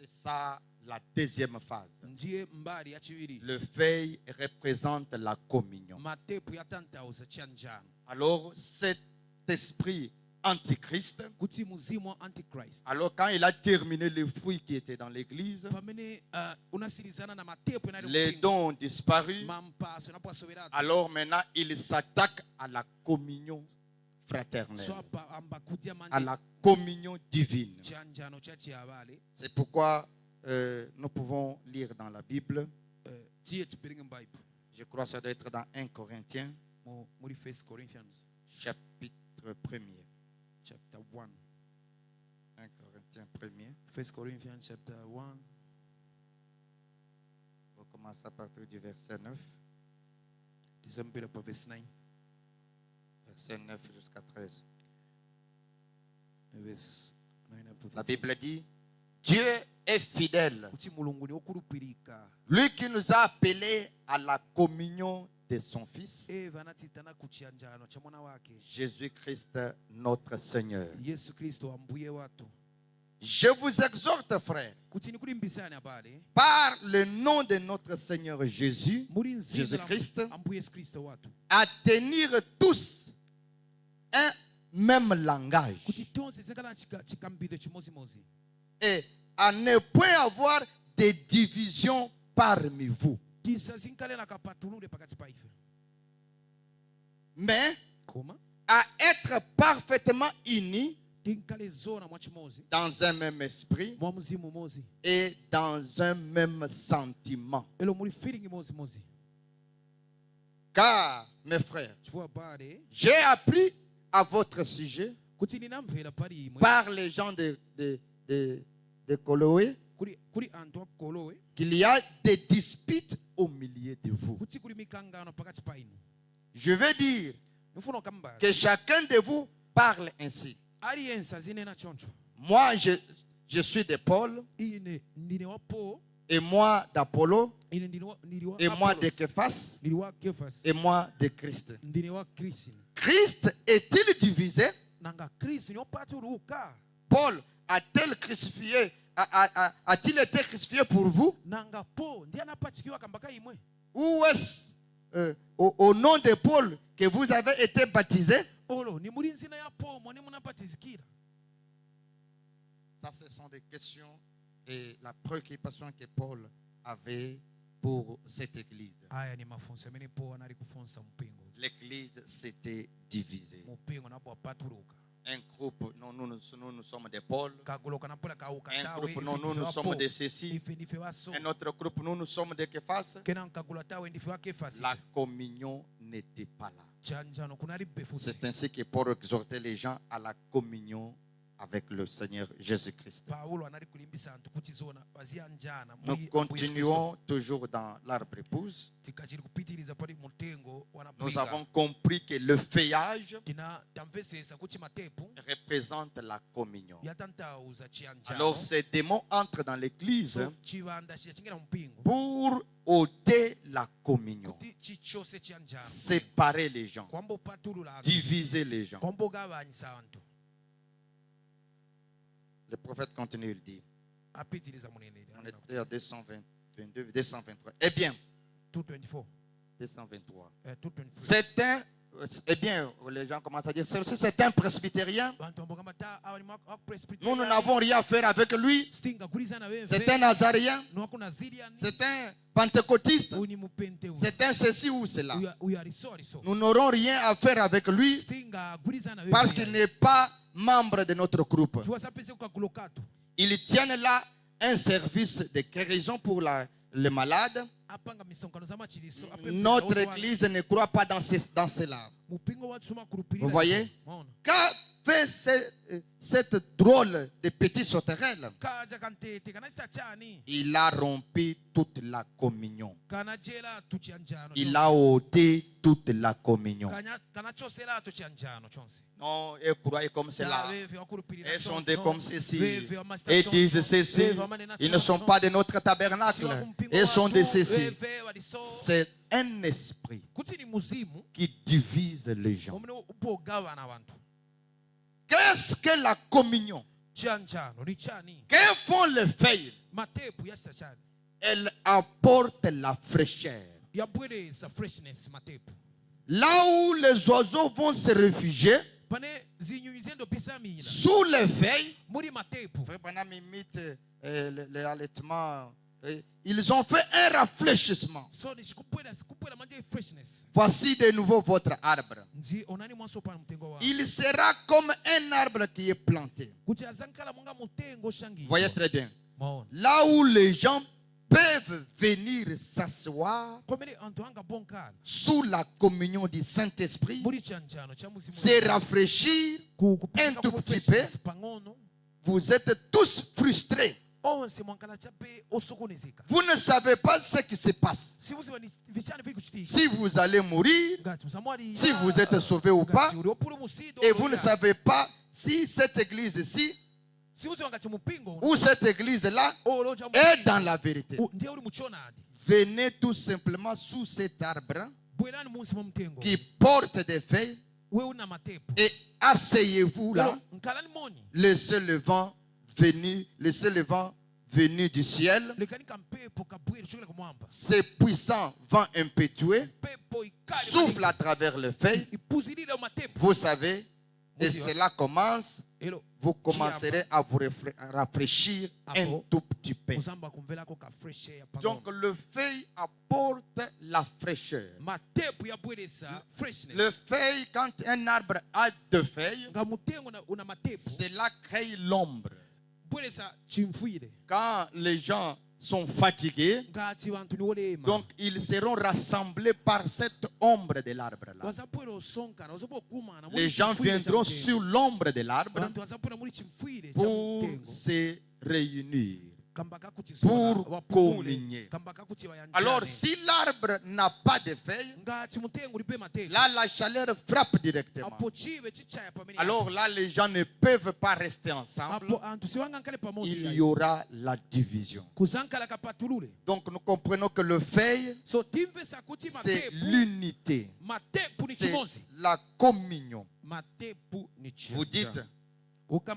C'est ça la deuxième phase. Le feuille représente la communion. Alors cet esprit antichrist, alors quand il a terminé les fruits qui étaient dans l'église, les dons ont disparu. Alors maintenant il s'attaque à la communion fraternelle, à la communion divine. C'est pourquoi nous pouvons lire dans la Bible, je crois que ça doit être dans 1 Corinthiens, chapitre 1er. Chapter 1. 1 Corinthiens 1er. 1 Corinthians chapter 1. On commence à partir du verset 9. Verset 9 jusqu'à 13. La La Bible dit, Dieu est fidèle. Lui qui nous a appelés à la communion de son Fils, Jésus-Christ notre Seigneur. Je vous exhorte, frères, par le nom de notre Seigneur Jésus-Christ, à tenir tous un même langage et à ne point avoir de divisions parmi vous, mais à être parfaitement unis dans un même esprit et dans un même sentiment. Car, mes frères, j'ai appris à votre sujet par les gens de Coloé qu'il y a des disputes au milieu de vous. Je veux dire que chacun de vous parle ainsi. Moi, je suis de Paul, et moi d'Apollo, et moi de Képhas, et moi de Christ. Christ est-il divisé? Paul a-t-il été crucifié pour vous? Ou est-ce au nom de Paul que vous avez été baptisé? Ça, ce sont des questions et la préoccupation que Paul avait pour cette église. L'église s'était divisée. Un groupe, non, nous sommes de Paul. Un groupe, non, nous sommes de ceci. Un autre groupe, nous sommes de Képhas. La communion n'était pas là. C'est ainsi que Paul exhortait les gens à la communion avec le Seigneur Jésus-Christ. Nous continuons toujours dans l'arbre épouse. Nous avons compris que le feuillage représente la communion. Alors ces démons entrent dans l'église pour ôter la communion, séparer les gens, diviser les gens. Le prophète continue, il dit, on était à 222, 223. Eh bien, 223. Certains, eh bien, les gens commencent à dire, c'est un presbytérien. Nous n'avons rien à faire avec lui. C'est un nazaréen. C'est un pentecôtiste. C'est un ceci ou cela. Nous n'aurons rien à faire avec lui parce qu'il n'est pas membre de notre groupe. Ils tiennent là un service de guérison pour les malades. Notre église ne croit pas dans cela. Vous voyez? Qu'a fait cette drôle de petit sauterelle? Il a rompu toute la communion. Il a ôté toute la communion. Non, ils croient comme cela. Ils sont des comme ceci. Ils disent ceci. Ils ne sont pas de notre tabernacle. Ils sont de ceci. C'est un esprit qui divise les gens. Qu'est-ce que la communion? Que font les feuilles? Elles apportent la fraîcheur. Là où les oiseaux vont se réfugier, sous les feuilles, les allaitements, ils ont fait un rafraîchissement. Voici de nouveau votre arbre. Il sera comme un arbre qui est planté. Vous voyez très bien. Là où les gens peuvent venir s'asseoir sous la communion du Saint-Esprit, se rafraîchir un tout petit peu. Vous êtes tous frustrés. Vous ne savez pas ce qui se passe. Si vous allez mourir, si vous êtes sauvé ou pas, et vous ne savez pas si cette église ici ou cette église-là est dans la vérité. Venez tout simplement sous cet arbre qui porte des feuilles et asseyez-vous là. Laissez le vent venu du ciel, ce puissant vent impétueux souffle à travers les feuilles. Vous savez, et cela commence. Vous commencerez à vous rafraîchir un tout petit peu. Donc le feuille apporte la fraîcheur. Le feuille, quand un arbre a deux feuilles, cela crée l'ombre. Quand les gens sont fatigués, donc ils seront rassemblés par cette ombre de l'arbre là. Les gens viendront sur l'ombre de l'arbre pour se réunir, pour communier. Alors si l'arbre n'a pas de feuilles, là la chaleur frappe directement. Alors là les gens ne peuvent pas rester ensemble. Il y aura la division. Donc nous comprenons que le feuille, c'est l'unité, c'est la communion. Vous dites: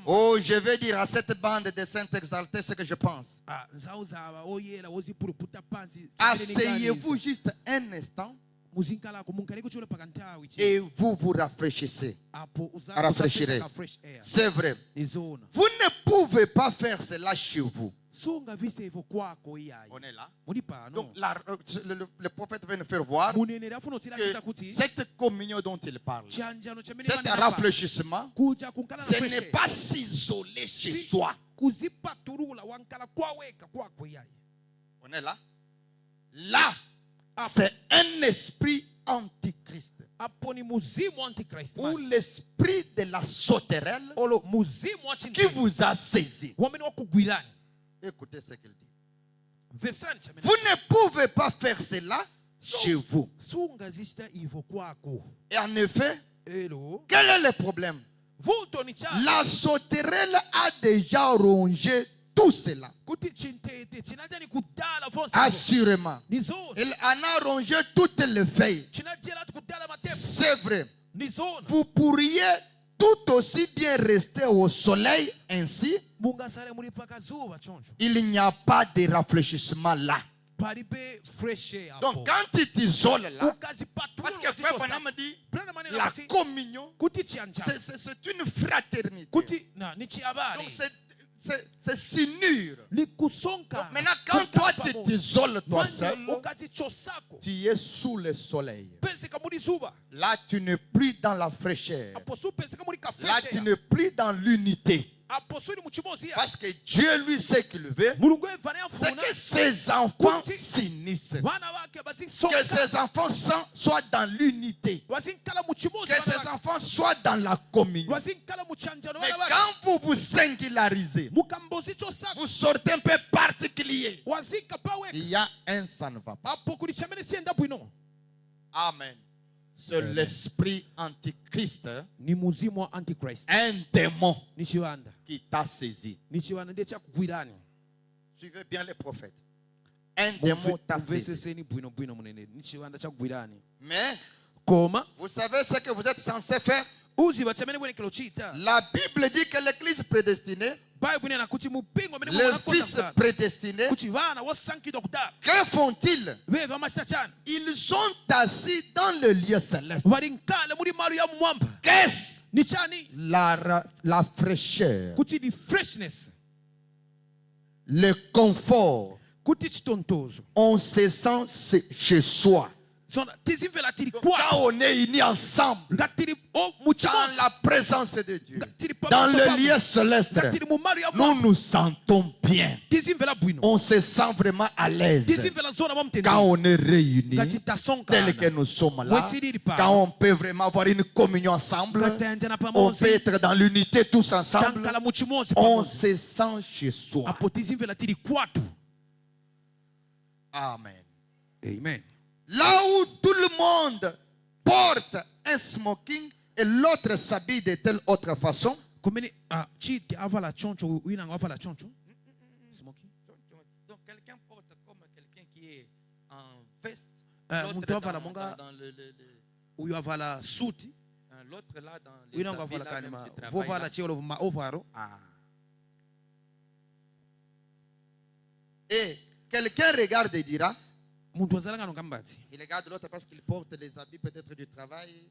oh, je vais dire à cette bande de saints exaltés ce que je pense. Asseyez-vous juste un instant et vous vous rafraîchissez. Rafraîchirez. C'est vrai. Vous ne pouvez pas faire cela chez vous. On est là. Donc le prophète vient nous faire voir que cette communion dont il parle, cet rafraîchissement, ce n'est pas s'isoler chez soi. On est là. Là, c'est un esprit antichrist. Ou l'esprit de la sauterelle qui vous a saisi. Écoutez ce qu'il dit. Vous ne pouvez pas faire cela chez vous. Et en effet, quel est le problème? La sauterelle a déjà rongé tout cela. Assurément. Elle en a rongé toutes les feuilles. C'est vrai. Vous pourriez tout aussi bien rester au soleil ainsi. Il n'y a pas de rafraîchissement là. Donc quand tu t'isoles là, parce que Frère Branham me dit, la communion, c'est une fraternité. Donc c'est s'unir. Maintenant quand toi tu t'isoles toi seul, tu es sous le soleil. Là tu n'es plus dans la fraîcheur. Là tu n'es plus dans l'unité. Parce que Dieu lui sait qu'il veut, c'est que ses enfants s'unissent, que ses enfants soient dans l'unité, que ses enfants soient dans la communion. Mais quand vous vous singularisez, vous sortez un peu particulier, il y a un ça ne va pas. Amen. C'est l'esprit antichrist, un démon qui t'a saisi. Suivez bien les prophètes. Un démon t'a saisi. Mais vous savez ce que vous êtes censé faire? La Bible dit que l'église prédestinée Le fils prédestiné, que font-ils? Ils sont assis dans le lieu céleste. Qu'est-ce? La fraîcheur, le confort. On se sent chez soi. Quand on est unis ensemble dans la présence de Dieu, dans le lieu céleste, nous nous sentons bien. On se sent vraiment à l'aise quand on est réunis tel que nous sommes là. Quand on peut vraiment avoir une communion ensemble, on peut être dans l'unité tous ensemble. On se sent chez soi. Amen. Amen. Là où tout le monde porte un smoking et l'autre s'habille de telle autre façon. Donc quelqu'un porte comme quelqu'un qui est en veste. L'autre là dans les et quelqu'un regarde et dira, il regarde l'autre parce qu'il porte les habits peut-être du travail.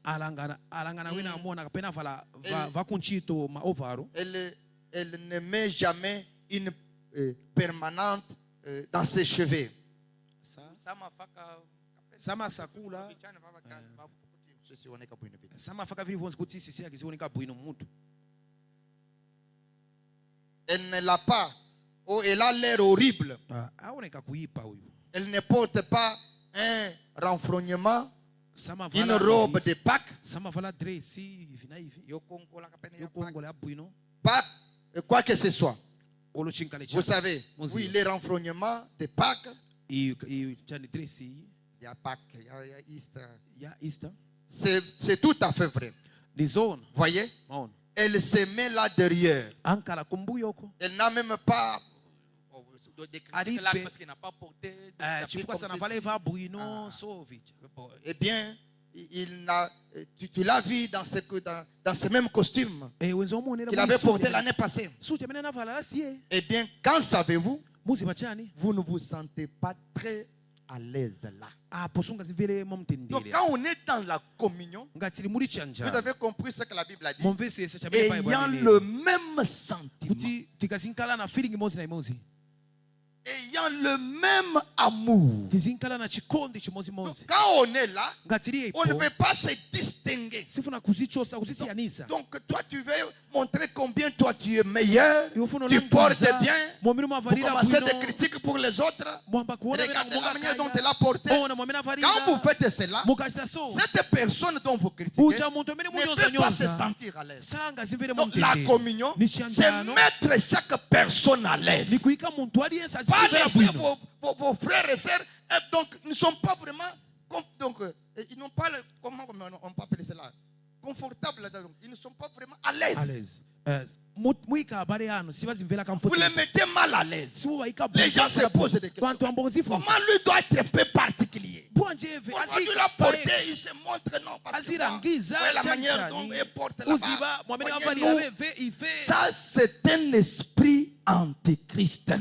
Elle ne met jamais une permanente dans ses cheveux. Elle ne l'a pas. Oh, elle a l'air horrible. Elle ne porte pas un renfrognement, une robe de Pâques. Pas quoi que ce soit. Vous savez, oui, les renfrognements de Pâques. Il y a Pâques, il y a Easter. C'est tout à fait vrai. Voyez? Elle se met là derrière. Elle n'a même pas parce qu'il n'a pas porté. Eh bien, tu l'as vu dans ce même costume qu'il avait porté l'année passée. Eh bien, quand savez-vous, vous ne vous sentez pas très à l'aise là. Donc quand on est dans la communion, vous avez compris ce que la Bible a dit. Ayant le même sentiment, ayant le même amour. Donc, quand on est là, on ne veut pas se distinguer. Donc toi tu veux montrer combien toi tu es meilleur, tu portes bien. Vous commencez des critiques pour les autres. Regardez la manière dont elle a porté. Quand vous faites cela, cette personne dont vous critiquez ne peut pas se sentir à l'aise. Donc la communion, c'est mettre chaque personne à l'aise. Pas laisser vos frères et sœurs. Donc, ils ne sont pas vraiment. Donc, ils n'ont pas. Comment on peut appeler cela? Confortables. Donc, ils ne sont pas vraiment à l'aise. Vous les mettez mal à l'aise. Les gens se posent des questions. Comment lui doit être un peu particulier? Comment lui l'a porté? Il se montre non. Parce que la manière dont il porte là-bas. Ça, c'est un esprit antichrist.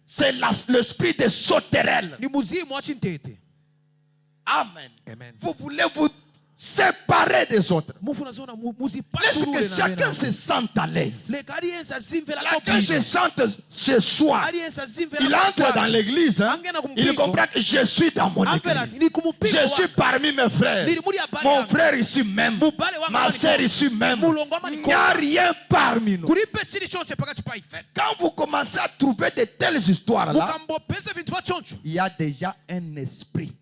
C'est l'esprit de sauterelle. Amen. Vous voulez vous séparer des autres. Laisse que chacun se sente à l'aise. Là, quand je chante ce soir, il entre dans l'église. Il comprend que je suis dans mon église. Je suis parmi mes frères. Mon frère ici même. Ma soeur ici même. Il n'y a rien parmi nous. Quand vous commencez à trouver de telles histoires là, il y a déjà un esprit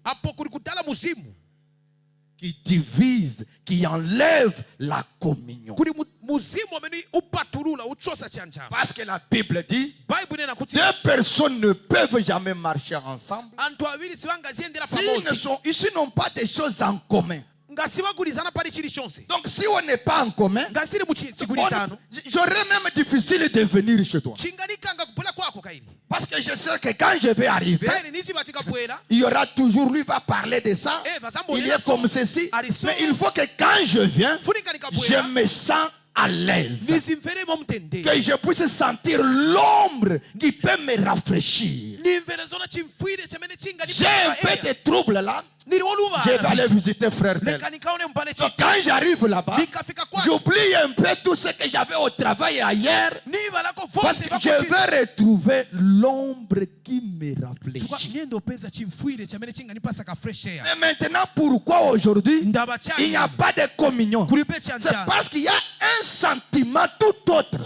qui divise, qui enlève la communion. Parce que la Bible dit, deux personnes ne peuvent jamais marcher ensemble s'ils n'ont pas des choses en commun. Donc si on n'est pas en commun, j'aurais même difficile de venir chez toi. Parce que je sais que quand je vais arriver, il y aura toujours, lui va parler de ça. Il est comme ceci. Mais il faut que quand je viens, je me sens à l'aise. Que je puisse sentir l'ombre qui peut me rafraîchir. J'ai un peu de trouble là. Je vais aller visiter frère tel. Donc quand j'arrive là-bas, j'oublie un peu tout ce que j'avais au travail ailleurs. Parce que je vais retrouver l'ombre qui me rafraîchit. Mais maintenant, pourquoi aujourd'hui il n'y a pas de communion? C'est parce qu'il y a un sentiment tout autre.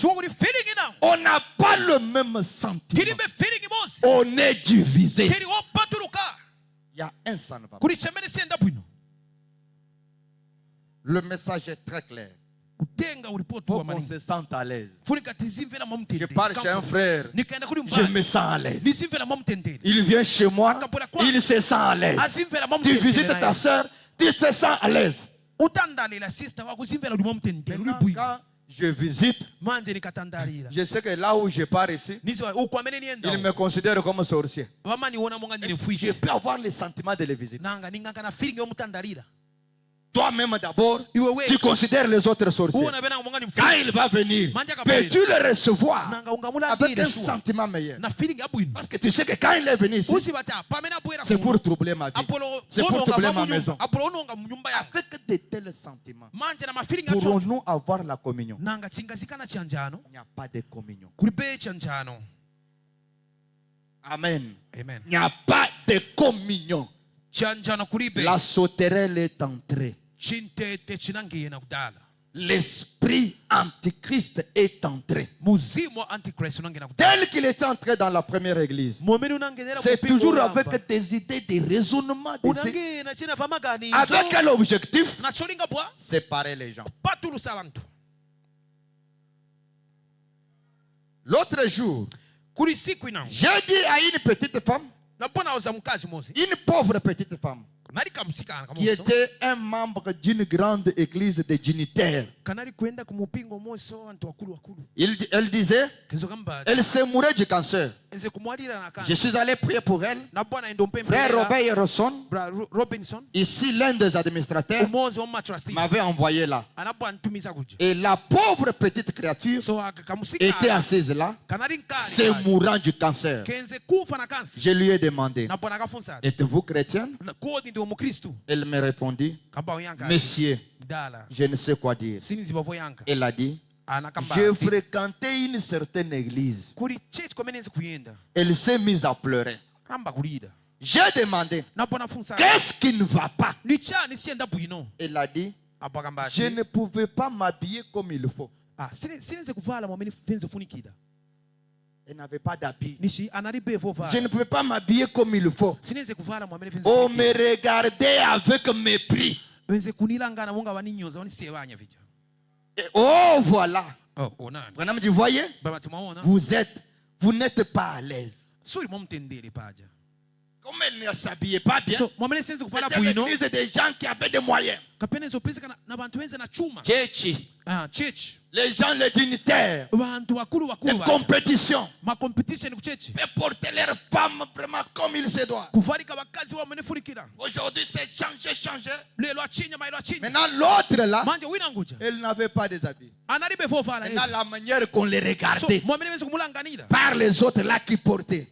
On n'a pas le même sentiment. On est divisé. Il y a un sang. Le message est très clair. Pour qu'on se sente à l'aise. Je parle chez un frère, je me sens à l'aise. Il vient chez moi, il se sent à l'aise. Tu visites ta soeur, tu te sens à l'aise. Quand je visite, je sais que là où je pars ici, il me considère comme sorcier. Je peux avoir le sentiment de les visiter. Toi-même d'abord, tu considères les autres sorciers. Quand il va venir, peux-tu le recevoir avec un sentiment meilleur? Parce que tu sais que quand il est venu ici, c'est pour troubler ma vie. C'est pour troubler ma maison. Avec de tels sentiments, pourrons-nous avoir la communion? Il n'y a pas de communion. Amen. Il n'y a pas de communion. La sauterelle est entrée. L'esprit antichrist est entré. Tel qu'il était entré dans la première église. C'est toujours avec des idées, des raisonnements, avec quel objectif? Séparer les gens. L'autre jour, j'ai dit à une petite femme, une pauvre petite femme, qui était un membre d'une grande église de dignitaires. Elle disait, elle se mourait du cancer. Je suis allé prier pour elle. Frère Robinson, ici l'un des administrateurs, m'avait envoyé là. Et la pauvre petite créature était assise là, se mourant du cancer. Je lui ai demandé, êtes-vous chrétienne? Elle me répondit, Monsieur, je ne sais quoi dire. Elle a dit, j'ai fréquenté une certaine église. Elle s'est mise à pleurer. J'ai demandé, qu'est-ce qui ne va pas? Elle a dit, je ne pouvais pas m'habiller comme il faut. Elle n'avait pas d'habit. Je ne pouvais pas m'habiller comme il faut. On me regardait avec mépris. Et oh voilà. Branham dit, voyez, vous n'êtes pas à l'aise. Comme elle ne s'habillait pas bien, c'était l'église des gens qui avaient des moyens. Les gens, les dignitaires, les compétitions, fait porter leurs femmes vraiment comme il se doit. Aujourd'hui, c'est changé. Maintenant, l'autre là, elle n'avait pas des habits. Maintenant, la manière qu'on les regardait par les autres là qui portaient,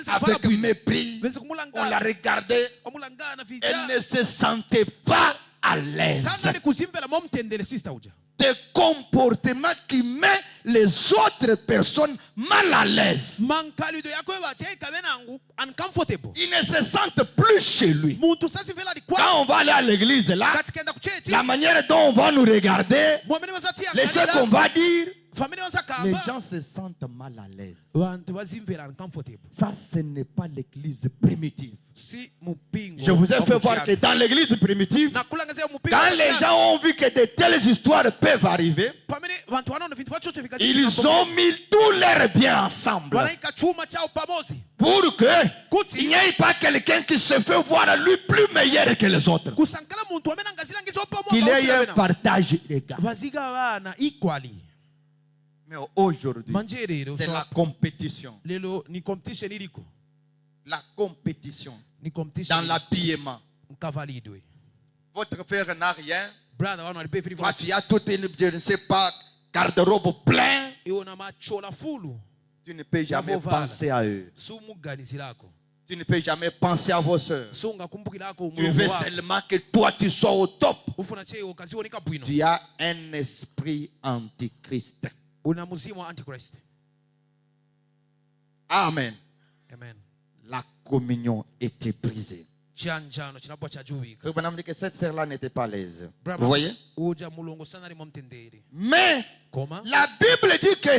avec mépris, on la regardait, elle ne se sentait pas à l'aise. Des comportements qui mettent les autres personnes mal à l'aise. Ils ne se sentent plus chez lui. Quand on va aller à l'église là, la manière dont on va nous regarder, les choses qu'on va dire, les gens se sentent mal à l'aise. Ça, ce n'est pas l'église primitive. Je vous ai fait voir que dans l'église primitive, quand les gens ont vu que de telles histoires peuvent arriver, ils ont mis tous leurs biens ensemble pour qu'il n'y ait pas quelqu'un qui se fait voir lui plus meilleur que les autres. Qu'il ait un partage égal. Mais aujourd'hui, c'est la compétition. La compétition dans l'habillement. Votre frère n'a rien. Toi, tu as tout, je ne sais pas garde-robe plein, iona machola fulu tu ne peux jamais penser à eux. Tu ne peux jamais penser à vos sœurs. Tu veux seulement que toi tu sois au top. Tu as un esprit antichrist. Amen. Amen. La communion était brisée. Madame dit que cette sœur-là n'était pas à l'aise. Vous voyez? Mais la Bible dit que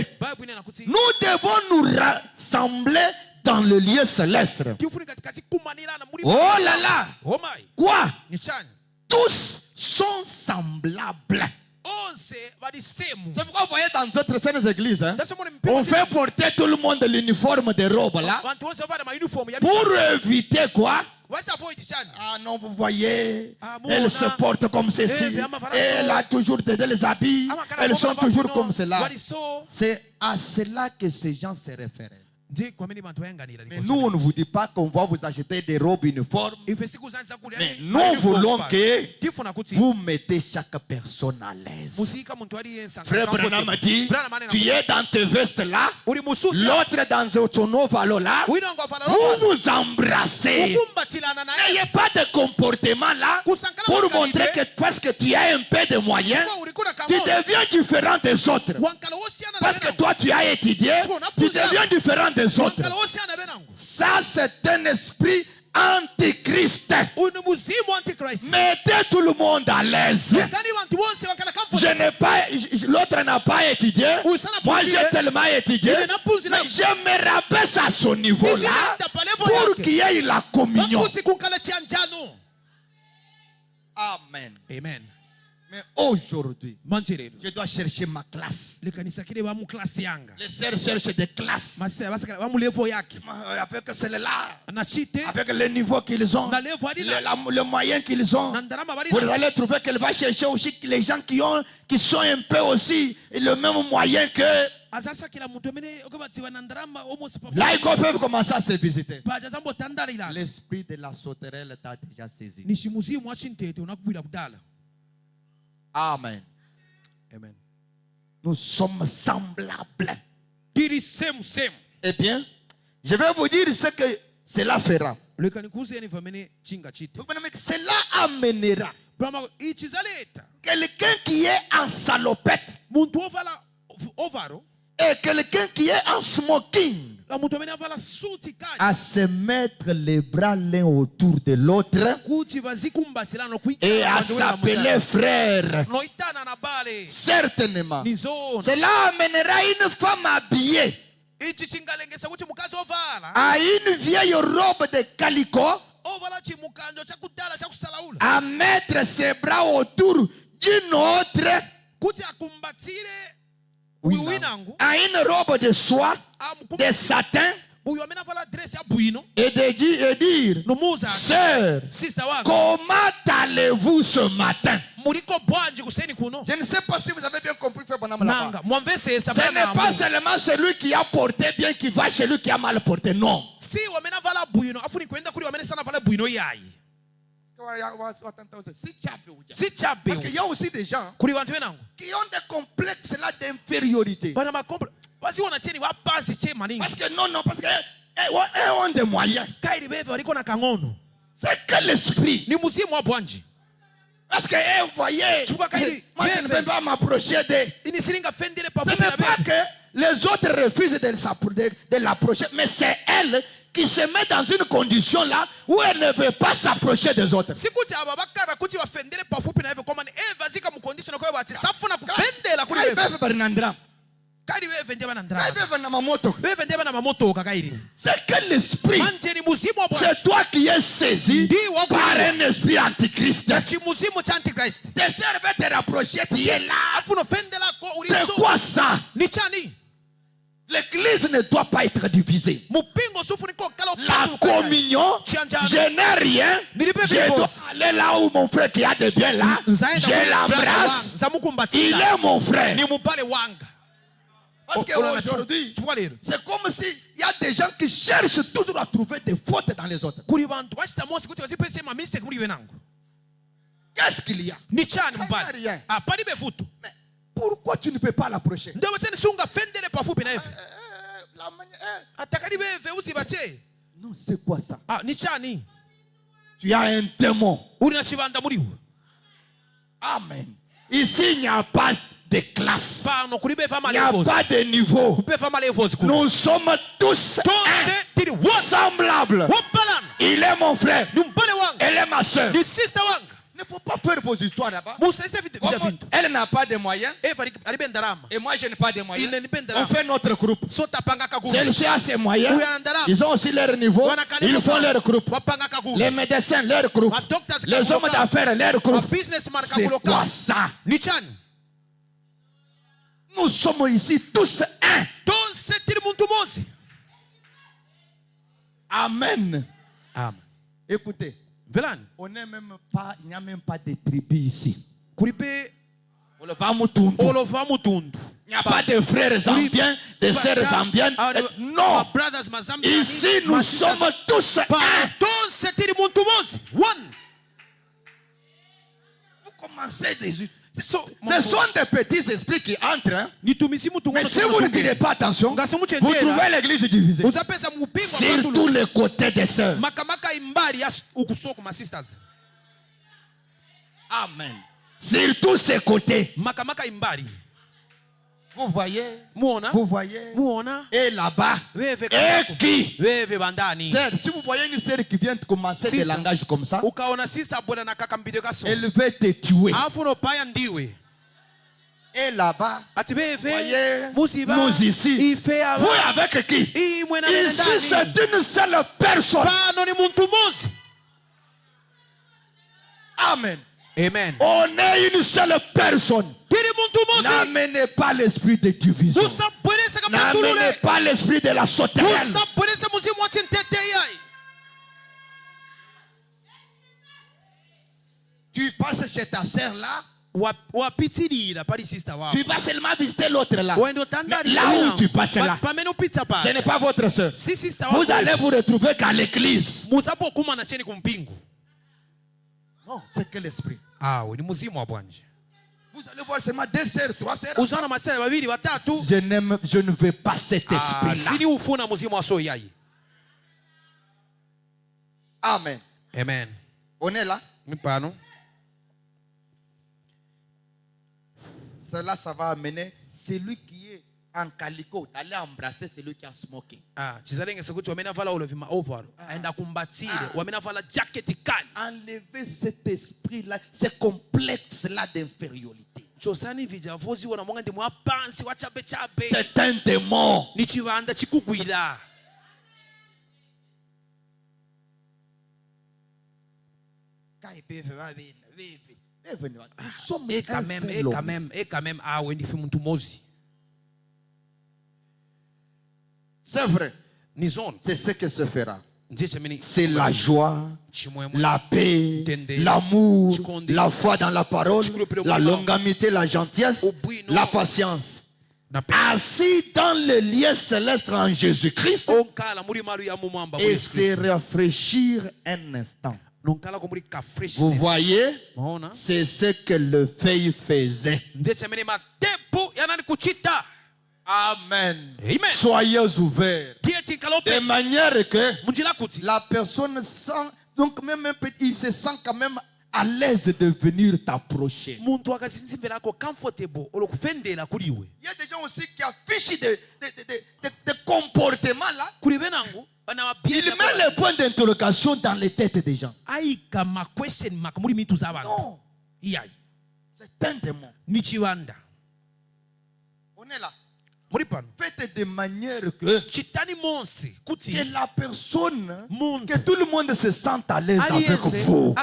nous devons nous rassembler dans le lieu céleste. Oh là là! Quoi? Tous sont semblables. C'est pourquoi vous voyez dans d'autres certaines églises, hein, on fait porter tout le monde l'uniforme de robe là pour éviter quoi? Ah non, vous voyez, elle se porte comme ceci, et elle a toujours des habits, elles sont toujours comme cela. C'est à cela que ces gens se réfèrent. Mais nous, on ne vous dit pas qu'on va vous acheter des robes uniformes. Mais nous voulons que vous mettez chaque personne à l'aise. Frère Branham a dit, tu es dans tes vestes là, l'autre dans son ovalo là, vous vous embrassez. N'ayez pas de comportement là pour montrer que parce que tu as un peu de moyens, tu deviens différent des autres. Parce que toi tu as étudié, tu deviens différent des autres. Ça c'est un esprit antichrist. Mettez tout le monde à l'aise. Je n'ai pas, l'autre n'a pas étudié. Moi j'ai tellement étudié. Mais je me rabaisse à son niveau là pour qu'il y ait la communion. Amen. Amen. Mais aujourd'hui, je dois chercher ma classe. Les sœurs cherchent des classes. Avec celle-là, avec le niveau qu'ils ont, le moyen qu'ils ont, vous allez trouver qu'elle va chercher aussi les gens qui sont un peu aussi le même moyen que. Là, ils peuvent commencer à se visiter. L'esprit de la sauterelle t'a déjà saisi. Amen. Amen. Nous sommes semblables. Eh bien, je vais vous dire ce que cela fera. Cela amènera quelqu'un qui est en salopette et quelqu'un qui est en smoking à se mettre les bras l'un autour de l'autre et à s'appeler frère. Certainement. Cela amènera une femme habillée à une vieille robe de calico à mettre ses bras autour d'une autre à une robe de soie, de satin, et de dire, sœur, comment allez-vous ce matin? Je ne sais pas si vous avez bien compris, frère Bonham. Ce n'est pas seulement celui qui a porté bien qui va chez lui qui a mal porté, non. Parce qu'il y a aussi des gens qui ont des complexes là d'infériorité. Parce que non, parce qu'ils ont des moyens. C'est que l'esprit. Parce que vous voyez, moi je ne vais pas m'approcher d'eux. Ce n'est pas que les autres refusent de l'approcher, mais c'est elle qui se met dans une condition là où elle ne veut pas s'approcher des autres. C'est que l'esprit, c'est toi qui es saisi par un esprit antichrist. Tes sœurs veulent te rapprocher, tu es là. C'est quoi ça? L'église ne doit pas être divisée. La communion, je n'ai rien. Je dois aller là où mon frère qui a des biens là. Je l'embrasse. Il est mon frère. Parce qu'aujourd'hui, c'est comme s'il y a des gens qui cherchent toujours à trouver des fautes dans les autres. Qu'est-ce qu'il y a? Rien. Mais pourquoi tu ne peux pas l'approcher? Non, c'est quoi ça? Tu as un démon. Amen. Ici, il n'y a pas de classe. Il n'y a pas de niveau. Nous sommes tous semblables. Il est mon frère. Elle est ma soeur. Il ne faut pas faire vos histoires là-bas. Elle n'a pas de moyens. Et moi, je n'ai pas de moyens. On fait notre groupe. Celui-ci a ses moyens. Ils ont aussi leur niveau. Ils font leur groupe. Les médecins, leur groupe. Les hommes d'affaires, leur groupe. C'est quoi ça? Nous sommes ici tous un. Amen. Écoutez. On n'est même pas, il n'y a même pas de tribu ici. Il n'y a pas de frères zambiens, de sœurs zambiennes. Non. Ici, nous sommes tous un. Vous commencez des... Ce sont des petits esprits qui entrent. Hein? Mais si vous ne direz pas attention, vous trouvez l'église divisée. Sur tous les côtés des sœurs. Amen. Sur tous ces côtés. Vous voyez? Vous voyez? Et là-bas. Et qui? Sœur, si vous voyez une sœur qui vient de commencer des langages comme ça, elle veut te tuer. Et là-bas, voyez, nous ici, vous avec qui? Ici, c'est une seule personne. Amen. Amen. On est une seule personne. N'amenez pas l'esprit de division. N'amenez pas l'esprit de la sauterelle. Tu passes chez ta sœur là. Tu vas seulement visiter l'autre là. Mais là où tu passes là, ce n'est pas votre sœur. Vous allez vous retrouver qu'à l'église. Non, c'est que l'esprit. Vous allez voir seulement 2 sœurs, 3 sœurs. Je ne veux pas cet esprit-là. Amen. Amen. On est là? Cela, ça va amener celui qui est en calico d'aller embrasser celui qui a smoké. Enlever cet esprit-là, ce complexe-là d'infériorité. C'est un démon. Et quand même, c'est vrai. C'est ce que se fera. C'est la joie, la paix, l'amour, la foi dans la parole, la longanimité, la gentillesse, la patience. Assis dans le lieu céleste en Jésus-Christ et se rafraîchir un instant. Vous voyez, c'est ce que le feuille faisait. Amen. Soyez ouverts. De manière que la personne sent, donc même un petit, il se sent quand même à l'aise de venir t'approcher. Il y a des gens aussi qui affichent des comportements là. Il met les points d'interrogation dans les têtes des gens. Non. C'est un démon. On est là. Faites de manière que la personne, que tout le monde se sente à l'aise avec vous.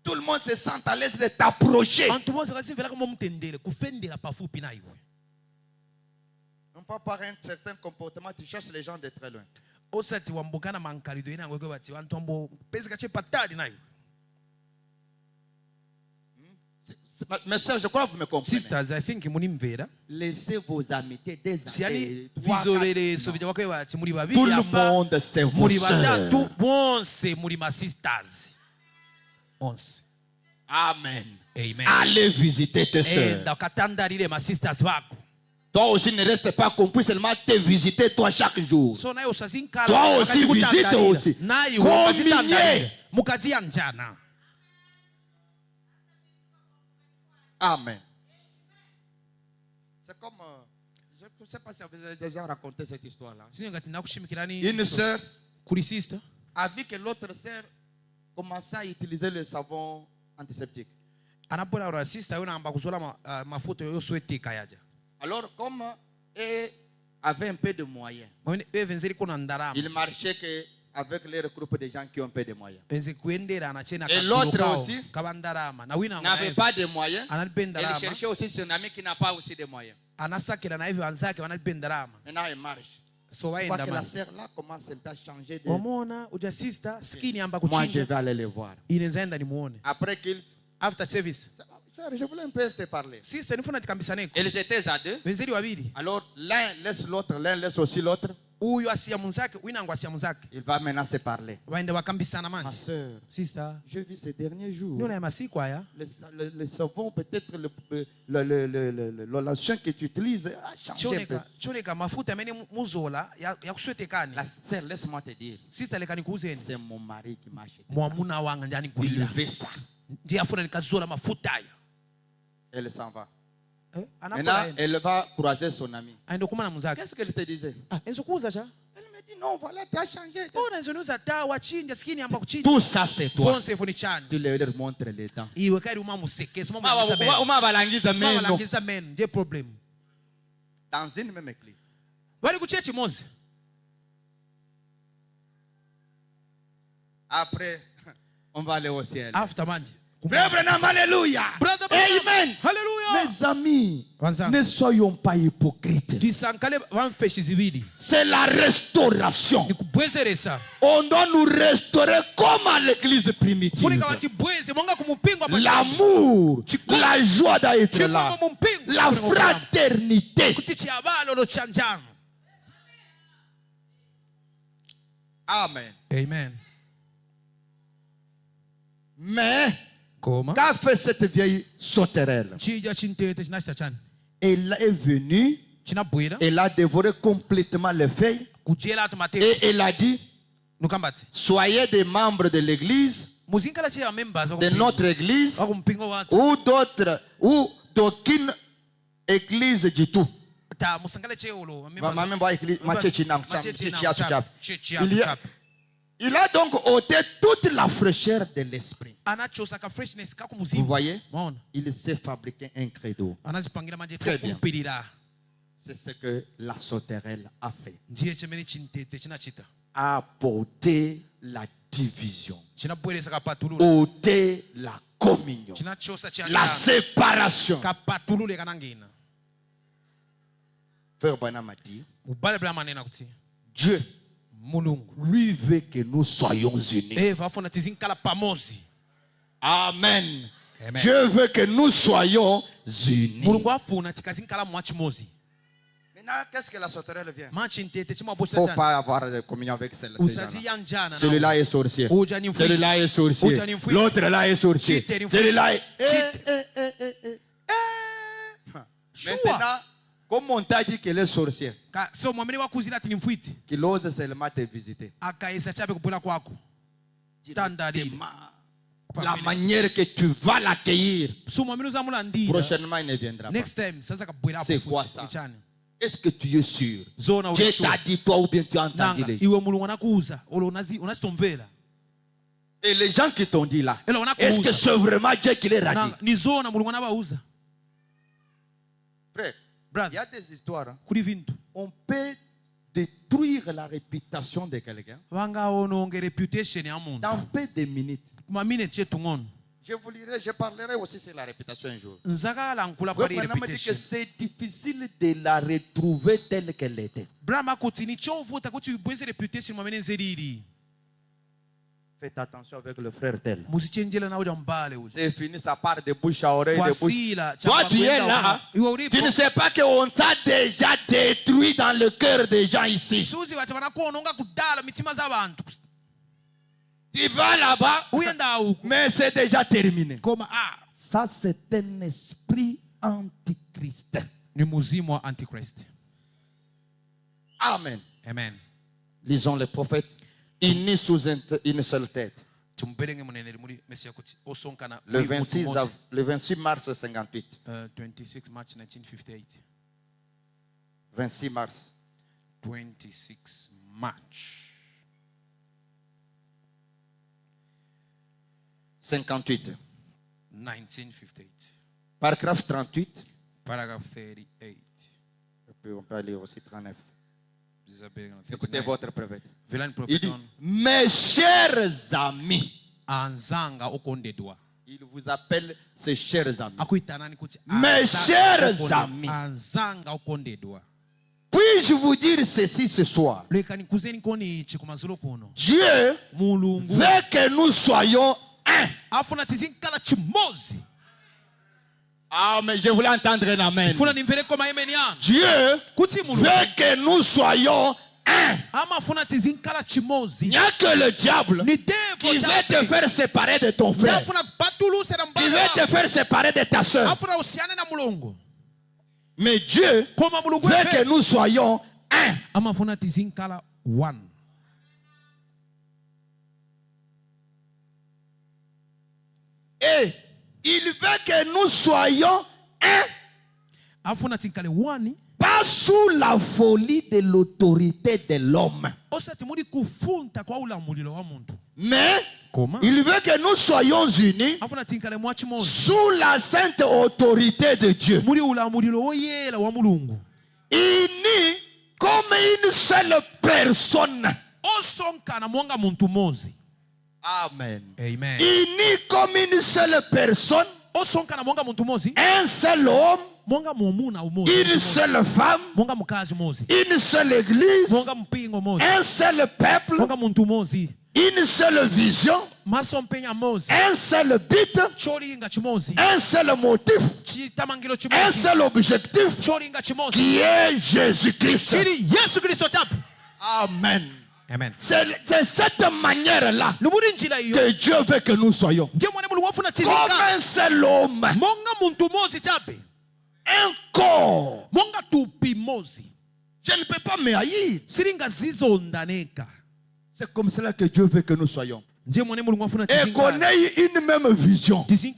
Tout le monde se sent à l'aise de t'approcher. Non pas par un certain comportement, tu cherches les gens de très loin. Mes sœurs, je crois que vous me comprenez. Sisters, I think laissez vos amitiés des années. Tout le monde, c'est vos sœurs. Amen. Amen. Allez visiter tes soeurs. Toi aussi ne reste pas qu'on puisse seulement te visiter toi chaque jour. Toi aussi visite aussi. Communier. Amen. C'est comme, je ne sais pas si vous avez déjà raconté cette histoire-là. Une sœur a vu que l'autre sœur commençait à utiliser le savon antiseptique. Alors, comme elle avait un peu de moyens, il marchait avec les groupes de gens qui ont un peu de moyens. Et l'autre aussi n'avait pas de moyens. Il cherchait aussi son ami qui n'a pas aussi de moyens. Maintenant, il marche. Je vois que la sœur là commence un peu à changer de... Moi, je vais aller les voir. Après qu'il... Sœur, je voulais un peu te parler. Ils étaient à deux. Alors, l'un laisse l'autre, l'un laisse aussi l'autre. Il va maintenant se parler. Ma soeur, j'ai vu ces derniers jours. Le savon, peut-être le lotion que tu utilises a changé un peu. La sœur, laisse-moi te dire. C'est mon mari qui m'a acheté. Il veut ça. Elle s'en va. Maintenant, elle va croiser son ami. Qu'est-ce qu'elle te disait? Elle me dit non, voilà, tu as changé. Tout ça, c'est toi. Tu leur montres les dents. Dans une même église. Après, on va aller au ciel. Alléluia. Amen. Mes amis, ne soyons pas hypocrites. C'est la restauration. On doit nous restaurer comme à l'église primitive. L'amour, la joie d'être là, la fraternité. Amen. Amen. Mais qu'a fait cette vieille sauterelle? Elle est venue, elle a dévoré complètement les feuilles et elle a dit, soyez des membres de l'église, de notre église ou d'autres, ou d'aucune église du tout. Il a donc ôté toute la fraîcheur de l'esprit. Vous voyez? Il s'est fabriqué un credo. Très bien. C'est ce que la sauterelle a fait. A apporté la division. Ôté la communion. La séparation. Frère Branham a dit, Dieu lui veut que nous soyons unis. Amen. Amen. Dieu veut que nous soyons unis. Maintenant, qu'est-ce que la sauterelle vient? Il ne faut pas avoir de communion avec celle-là. Celui-là est sorcier. Celui-là est sorcier. L'autre là est sorcier. Celui-là est... Maintenant, comme on t'a dit qu'elle est sorcière, qu'il ose seulement te visiter. La manière que tu vas l'accueillir, prochainement il ne viendra pas. C'est quoi ça? Est-ce que tu es sûr? Dieu t'a dit toi ou bien tu as entendu les gens? Et les gens qui t'ont dit là, est-ce que c'est vraiment Dieu qui les a dit? Frère, il y a des histoires. On peut détruire la réputation de quelqu'un dans peu de minutes. Je parlerai aussi sur la réputation un jour. Vous me dites que c'est difficile de la retrouver telle qu'elle était. Faites attention avec le frère tel. C'est fini, ça part de bouche à oreille, de bouche. Toi, tu es là. Tu ne sais pas qu'on t'a déjà détruit dans le cœur des gens ici. Tu Tu vas là-bas, mais c'est déjà terminé. Ça, c'est un esprit antichrist. Amen. Amen. Lisons les prophètes unis sous une seule tête. Le 26 mars 58. 26 March 1958. 26 mars. 26 March. 58. 1958. Paragraphe 38. Paragraphe 38. Et puis on peut lire aussi 39. Écoutez votre prophète. Il dit, mes chers amis. Il vous appelle ses chers amis. Mes chers amis. Puis-je vous dire ceci ce soir? Dieu veut que nous soyons un. Ah, mais je voulais entendre un amen. Dieu veut que nous soyons un. Il n'y a que le diable qui veut te faire séparer de ton frère, qui veut te faire séparer de ta soeur. Mais Dieu veut que nous soyons un. Et il veut que nous soyons un. Pas sous la folie de l'autorité de l'homme. Mais il veut que nous soyons unis sous la sainte autorité de Dieu. Unis comme une seule personne. Amen. Amen. Unis comme une seule personne. Un seul homme. Une seule femme. Une seule église. Un seul peuple. Une seule vision. Un seul but. Un seul motif. Un seul objectif. Qui est Jésus-Christ. Amen. Amen. C'est cette manière-là que Dieu veut que nous soyons. Comme un seul homme. Un corps. Je ne peux pas me haïr. C'est comme cela que Dieu veut que nous soyons. Et qu'on ait une même vision. Qu'on ait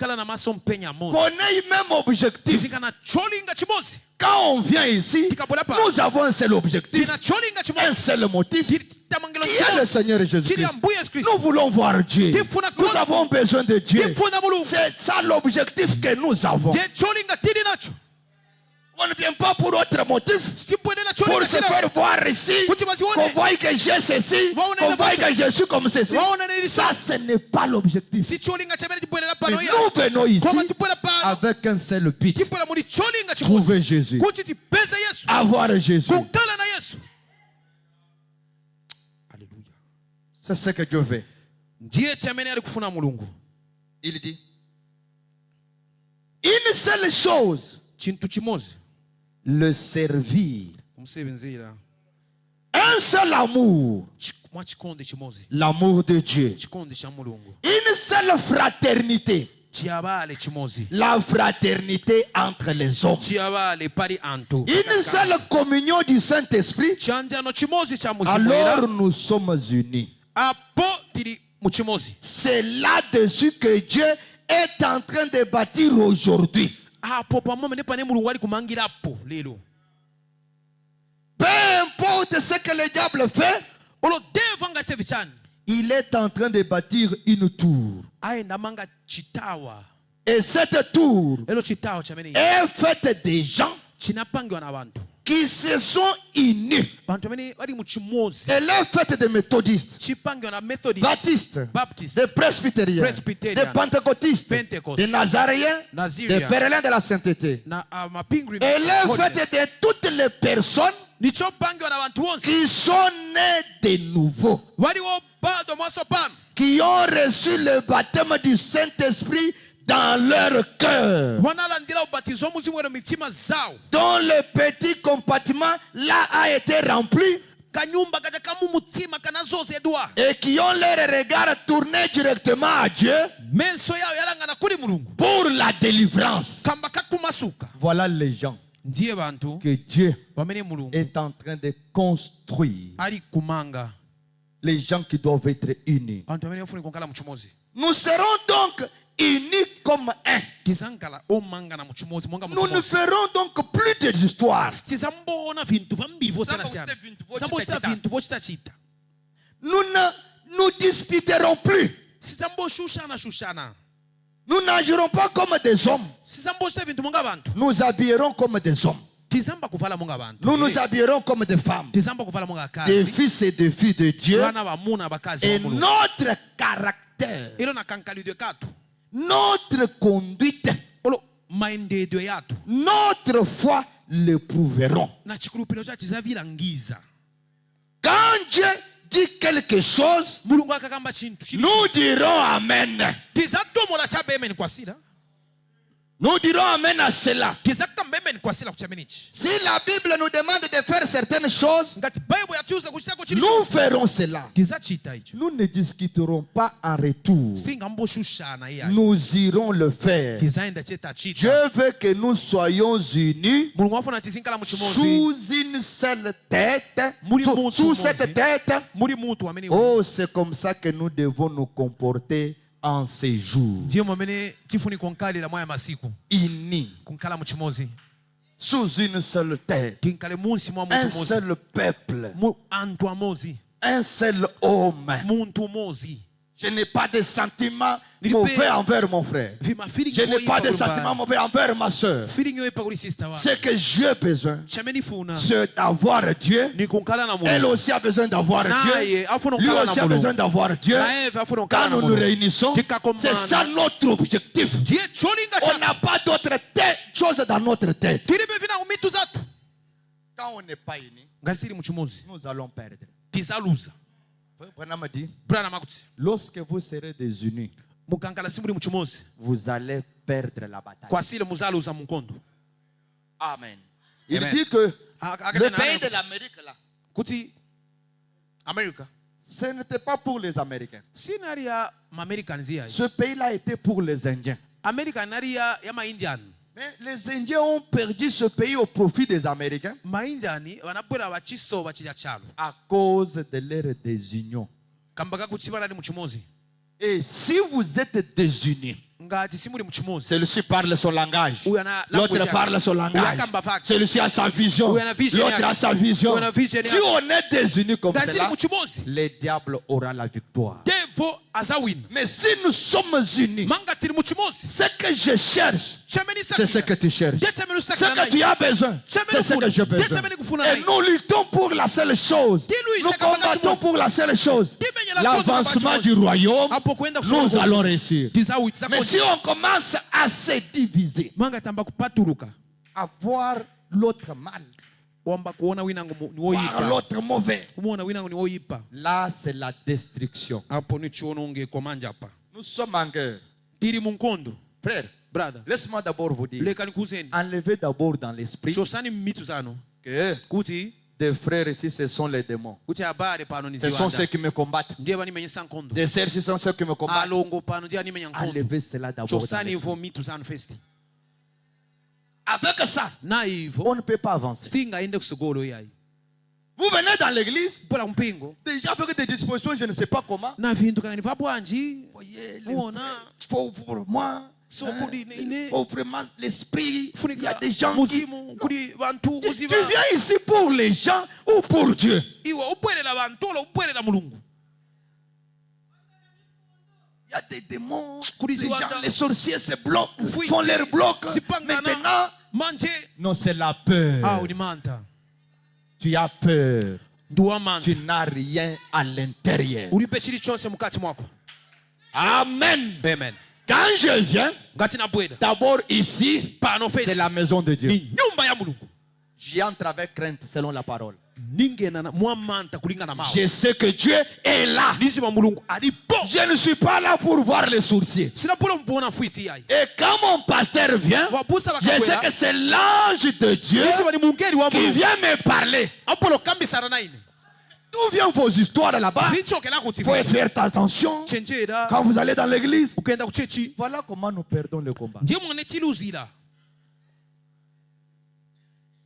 même objectif. Quand on vient ici, nous avons un seul objectif, un seul motif, qui est le Seigneur Jésus-Christ. Nous voulons voir Dieu. Nous avons besoin de Dieu. C'est ça l'objectif que nous avons. On ne vient pas pour autre motif. Pour se faire voir ici. Qu'on voit que j'ai ceci. Qu'on voit que je suis comme ceci. Ça, ce n'est pas l'objectif. Mais nous venons ici avec un seul but. Trouver Jésus. Avoir Jésus. Alléluia. C'est ce que Dieu veut. Il dit une seule chose. Le servir. Un seul amour. L'amour de Dieu. Une seule fraternité. La fraternité entre les hommes. Une seule communion du Saint-Esprit. Alors nous sommes unis. C'est là-dessus que Dieu est en train de bâtir aujourd'hui. Peu importe ce que le diable fait, il est en train de bâtir une tour. Et cette tour est faite des gens qui se sont unis. Elle est faite de méthodistes, baptistes, de presbytériens, de pentecôtistes, de nazaréens, de pèlerins de la sainteté. Elle est faite de toutes les personnes qui sont nées de nouveau, qui ont reçu le baptême du Saint-Esprit dans leur cœur, dont le petit compartiment là a été rempli et qui ont leur regard tourné directement à Dieu pour la délivrance. Voilà les gens que Dieu est en train de construire. Les gens qui doivent être unis. Nous serons donc unis comme un. Nous ne ferons donc plus d'histoire. Nous ne nous disputerons plus. Nous n'agirons pas comme des hommes. Nous habillerons comme des hommes. Nous nous habillerons comme des femmes, des fils et des filles de Dieu. Et notre caractère, notre conduite, notre foi le prouveront. Quand Dieu dit quelque chose, nous dirons Amen. Nous dirons Amen à cela. Si la Bible nous demande de faire certaines choses, nous ferons cela. Nous ne discuterons pas en retour. Nous irons le faire. Dieu veut que nous soyons unis sous une seule tête. Sous cette tête. Oh, c'est comme ça que nous devons nous comporter en ces jours. Unis sous une seule tête, un seul peuple, un seul homme. Je n'ai pas de sentiments mauvais envers mon frère. Je n'ai pas de sentiments mauvais envers ma soeur. Ce que j'ai besoin, c'est d'avoir Dieu. Elle aussi a besoin d'avoir Dieu. Lui aussi a besoin d'avoir Dieu. Quand nous nous réunissons, c'est ça notre objectif. On n'a pas d'autre chose dans notre tête. Quand on n'est pas unis, nous allons perdre. Branham dit, lorsque vous serez désunis, vous allez perdre la bataille. Amen. Il dit que le pays de l'Amérique là, ce n'était pas pour les Américains. Ce pays-là était pour les Indiens. Mais les Indiens ont perdu ce pays au profit des Américains à cause de leur désunion. Et si vous êtes désunis, celui-ci parle son langage, l'autre parle son langage, celui-ci a sa vision, l'autre a sa vision. Si on est désunis comme cela, le diable aura la victoire. Mais si nous sommes unis, ce que je cherche, c'est ce que tu cherches. Ce que tu as besoin, c'est ce que j'ai besoin. Et nous luttons pour la seule chose. Nous combattons pour la seule chose. L'avancement du royaume, nous allons réussir. Mais si on commence à se diviser, à voir l'autre mal, voir l'autre mauvais, là c'est la destruction. Nous sommes en guerre. Frère, laisse-moi d'abord vous dire, enlevez d'abord dans l'esprit que des frères ici, ce sont les démons. Ce sont ceux qui me combattent. Des sœurs, ce sont ceux qui me combattent. Enlevez cela d'abord dans l'esprit. Avec ça, on ne peut pas avancer. Vous venez dans l'église, déjà avec des dispositions, je ne sais pas comment. Voyez, pour moi, pour vraiment l'esprit, il y a des gens qui... Tu viens ici pour les gens ou pour Dieu? Il y a des démons, les gens, les sorciers se bloquent, font leur bloc. Maintenant, non, c'est la peur. Tu as peur. Tu n'as rien à l'intérieur. Amen. Amen. Quand je viens, d'abord ici, c'est la maison de Dieu. J'y entre avec crainte selon la parole. Je sais que Dieu est là. Je ne suis pas là pour voir les sourciers. Et quand mon pasteur vient, je sais que c'est l'ange de Dieu qui vient me parler. Tout D'où viennent vos histoires là-bas? Il faut faire attention quand vous allez dans l'église. Voilà comment nous perdons le combat.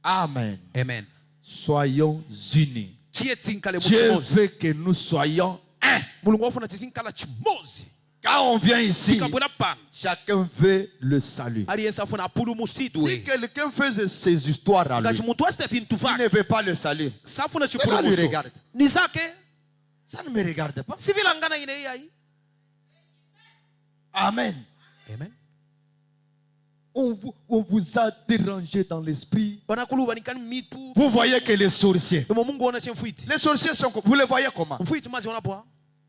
Amen. Amen. Soyons unis. Dieu veut que nous soyons un. Quand on vient ici, chacun veut le salut. Si quelqu'un fait ses histoires à lui, il ne veut pas le salut. Cela lui regarde. Ça ne me regarde pas. Amen. Amen. On vous a dérangé dans l'esprit. Vous voyez que les sorciers sont, vous les voyez comment?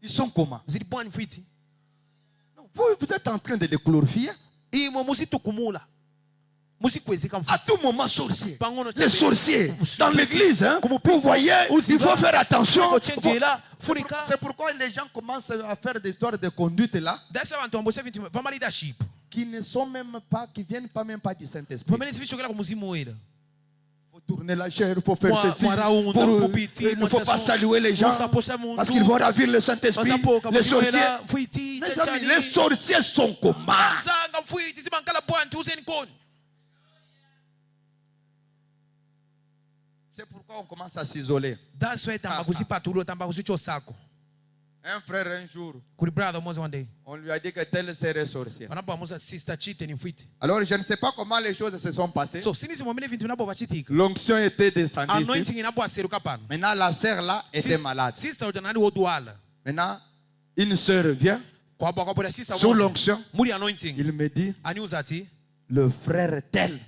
Ils sont comment? Vous êtes en train de les glorifier. À tout moment, sorciers. Les sorciers dans l'église, hein, vous voyez, il faut faire attention. C'est pourquoi les gens commencent à faire des histoires de conduite là, qui ne sont même pas, qui viennent pas même pas du Saint-Esprit. Il faut tourner la chair, il faut faire ceci. Il ne faut pas saluer les gens parce qu'ils vont ravir le Saint-Esprit. Les sorciers, mes amis, les sorciers sont comment? C'est pourquoi on commence à s'isoler. Un frère un jour, on lui a dit que tel serait sorcier. Alors je ne sais pas comment les choses se sont passées. L'onction était descendue ici. Maintenant la sœur là était malade. Maintenant une sœur vient sous l'onction. Il me dit, le frère tel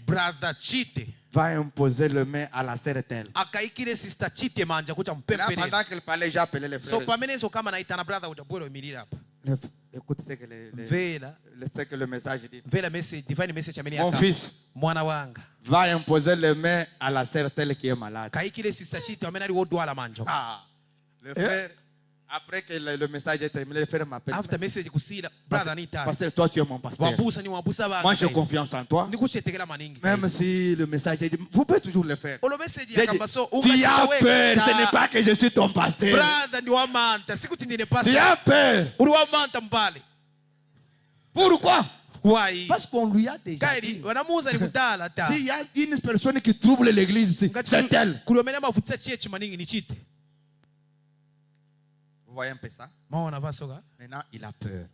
va imposer le main à la sœur telle. Pendant qu'il parlait, j'ai appelé les frères. Écoute ce que le message dit. Mon fils va imposer le main à la sœur telle qui est malade. Le frère, après que le message est terminé, le frère m'appelle. Parce que toi tu es mon pasteur. Moi j'ai confiance en toi. Même si le message est dit, vous pouvez toujours le faire. Tu as peur, ce n'est pas que je suis ton pasteur. Tu as peur. Pourquoi? Parce qu'on lui a déjà dit. S'il y a une personne qui trouble l'église ici, c'est elle. Vous voyez un peu ça? Maintenant, il a peur.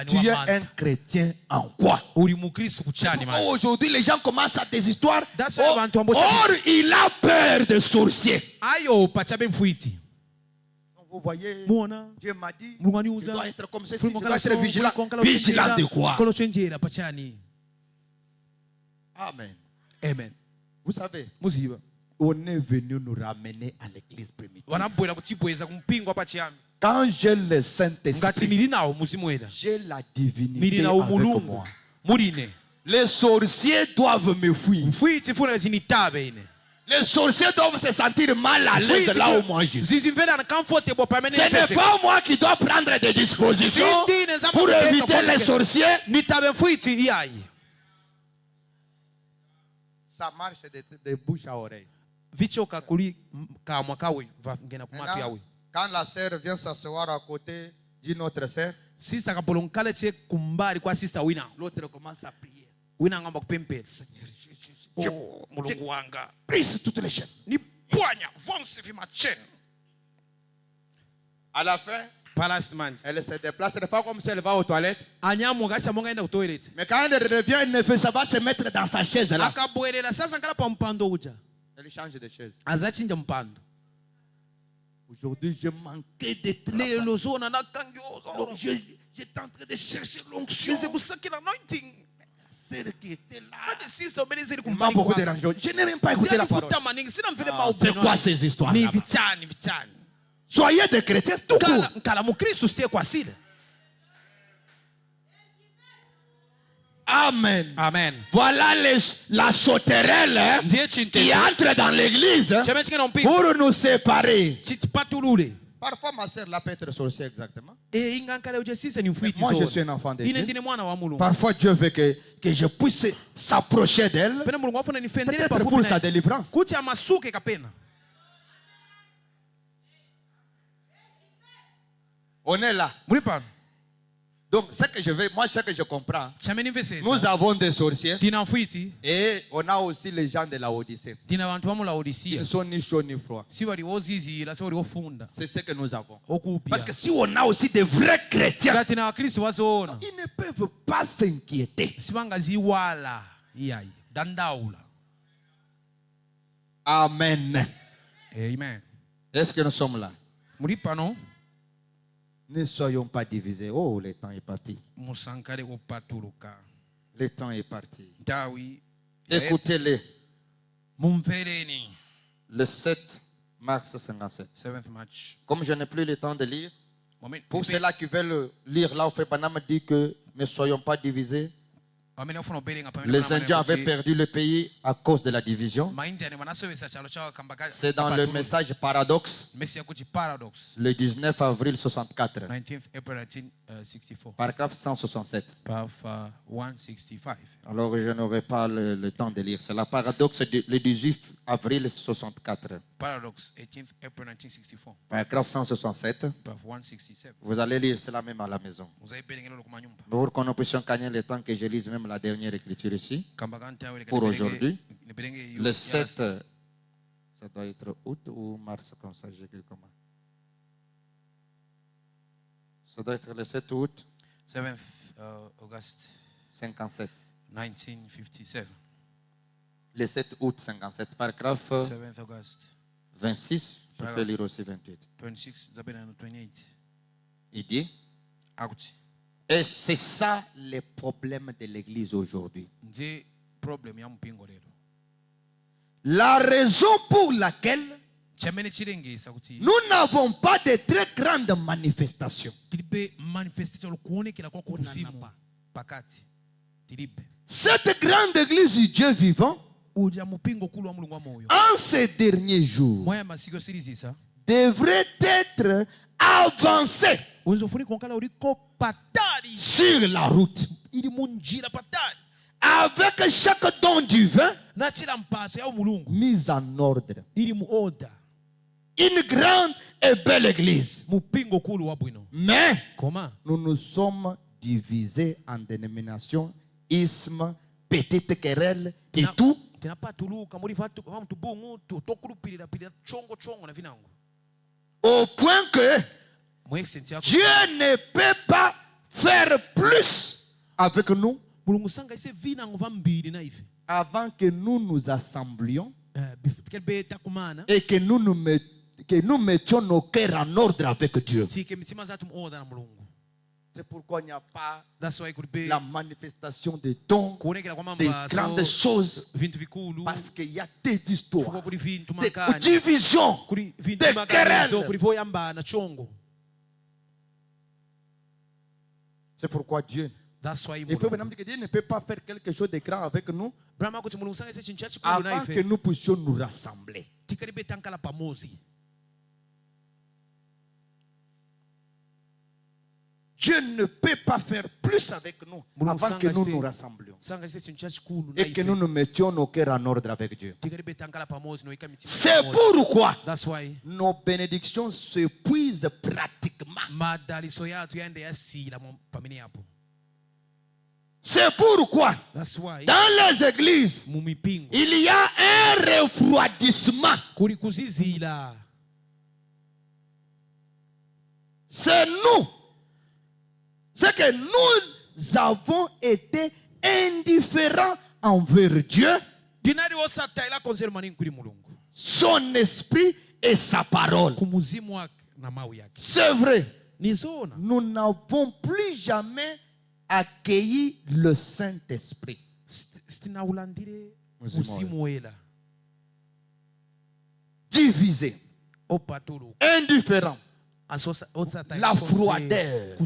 Tu es un chrétien en quoi? Aujourd'hui, les gens commencent à des histoires. Or, il a peur des sorciers. Vous voyez, Dieu m'a dit, tu dois être comme ceci, tu dois être vigilant. Vigilant de quoi? Amen. Amen. Vous savez, on est venu nous ramener à l'église primitive. Quand j'ai le Saint-Esprit, j'ai la divinité avec moi. Les sorciers doivent me fuir. Les sorciers doivent se sentir mal à l'aise là où moi je suis. Ce n'est pas moi qui dois prendre des dispositions pour éviter les sorciers. Ça marche de bouche à oreille. Quand la sœur vient s'asseoir à côté d'une autre sœur, l'autre commence à prier. Seigneur, brise toutes les chaînes. À la fin, elle se déplace, n'est pas comme si elle va aux toilettes. Mais quand elle revient, elle ne fait ça, va se mettre dans sa chaise là. Elle change de chaise. Aujourd'hui, je manquais de travail. J'étais en train de chercher l'onction. La sœur qui était là, il m'a beaucoup dérangé. Je n'ai même pas écouté la parole. C'est quoi ces histoires là? Soyez des chrétiens tout court. Amen. Amen. Voilà la sauterelle qui entre dans l'église pour nous séparer. Parfois ma sœur là peut être sorcière exactement. Moi je suis un enfant de Dieu. Parfois Dieu veut que je puisse s'approcher d'elle. Peut-être pour sa délivrance. On est là. Donc, ce que je comprends, nous avons des sorciers et on a aussi les gens de la Odyssée. Ils ne sont ni chauds ni froids. C'est ce que nous avons. Parce que si on a aussi des vrais chrétiens, ils ne peuvent pas s'inquiéter. Amen. Amen. Est-ce que nous sommes là? Ne soyons pas divisés. Oh, le temps est parti. Le temps est parti. Écoutez-les. Le 7 mars 57. Comme je n'ai plus le temps de lire, pour ceux-là qui veulent lire, là, au fait, Panama dit que ne soyons pas divisés. Les Indiens avaient perdu le pays à cause de la division. C'est dans le message Paradoxe, le 19 avril 64, paragraphe 167. Alors je n'aurai pas le temps de lire. C'est la Paradoxe le 18 avril 64. Paradoxe, 18 April 1964. Paragraphe 167. Vous allez lire cela même à la maison. Pour que nous puissions gagner le temps que je lise même la dernière écriture ici. Pour aujourd'hui. Le 7, ça doit être août ou mars comme ça, j'écris comment? Ça doit être le 7 août. 7th August 57. 1957. Le 7 août 57, paragraphe 7th August 26, je peux lire aussi 28. 26, 28. Il dit, et c'est ça le problème de l'église aujourd'hui. La raison pour laquelle nous n'avons pas de très grandes manifestations. Cette grande église du Dieu vivant, en ces derniers jours, devrait être avancée sur la route. Avec chaque don divin mis en ordre. Une grande et belle église. Mais nous nous sommes divisés en dénominations, ismes, petites querelles et tout. Au point que Dieu ne peut pas faire plus avec nous avant que nous nous assemblions et que nous mettions nos cœurs en ordre avec Dieu. C'est pourquoi il n'y a pas la manifestation des dons, des grandes choses, parce qu'il y a des histoires, des divisions, des querelles. C'est pourquoi Dieu ne peut pas faire quelque chose de grand avec nous avant que nous puissions nous rassembler. Dieu ne peut pas faire plus avec nous avant que nous nous rassemblions et que nous nous mettions nos cœurs en ordre avec Dieu. C'est pourquoi nos bénédictions s'épuisent pratiquement. C'est pourquoi dans les églises, il y a un refroidissement. C'est nous. C'est que nous avons été indifférents envers Dieu, son esprit et sa parole. C'est vrai. Nous n'avons plus jamais accueilli le Saint-Esprit. Divisé, indifférent. La froideur.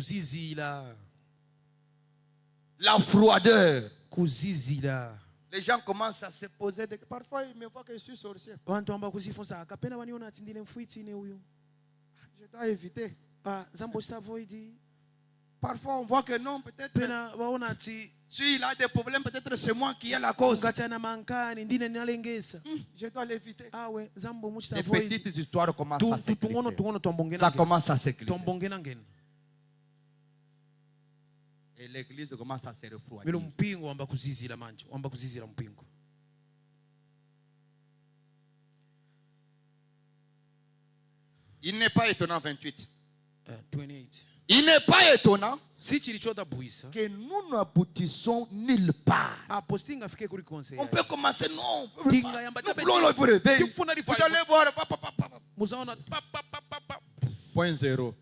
La froideur. Les gens commencent à se poser. Parfois, ils me voient que je suis sorcier. Je dois éviter. Parfois, on voit que non, peut-être. Si il a des problèmes, peut-être c'est moi qui ai la cause. Je dois l'éviter. Les petites histoires commencent à s'écrire. Ça commence à s'écrire. Et l'église commence à se refroidir. Milo mpingo wamba kuzizira manje, wamba kuzizira mpingo. Il n'est pas étonnant 28. 28. Il n'est pas étonnant que nous n'aboutissons nulle part. On peut commencer, non. Vous allez voir. Point zéro.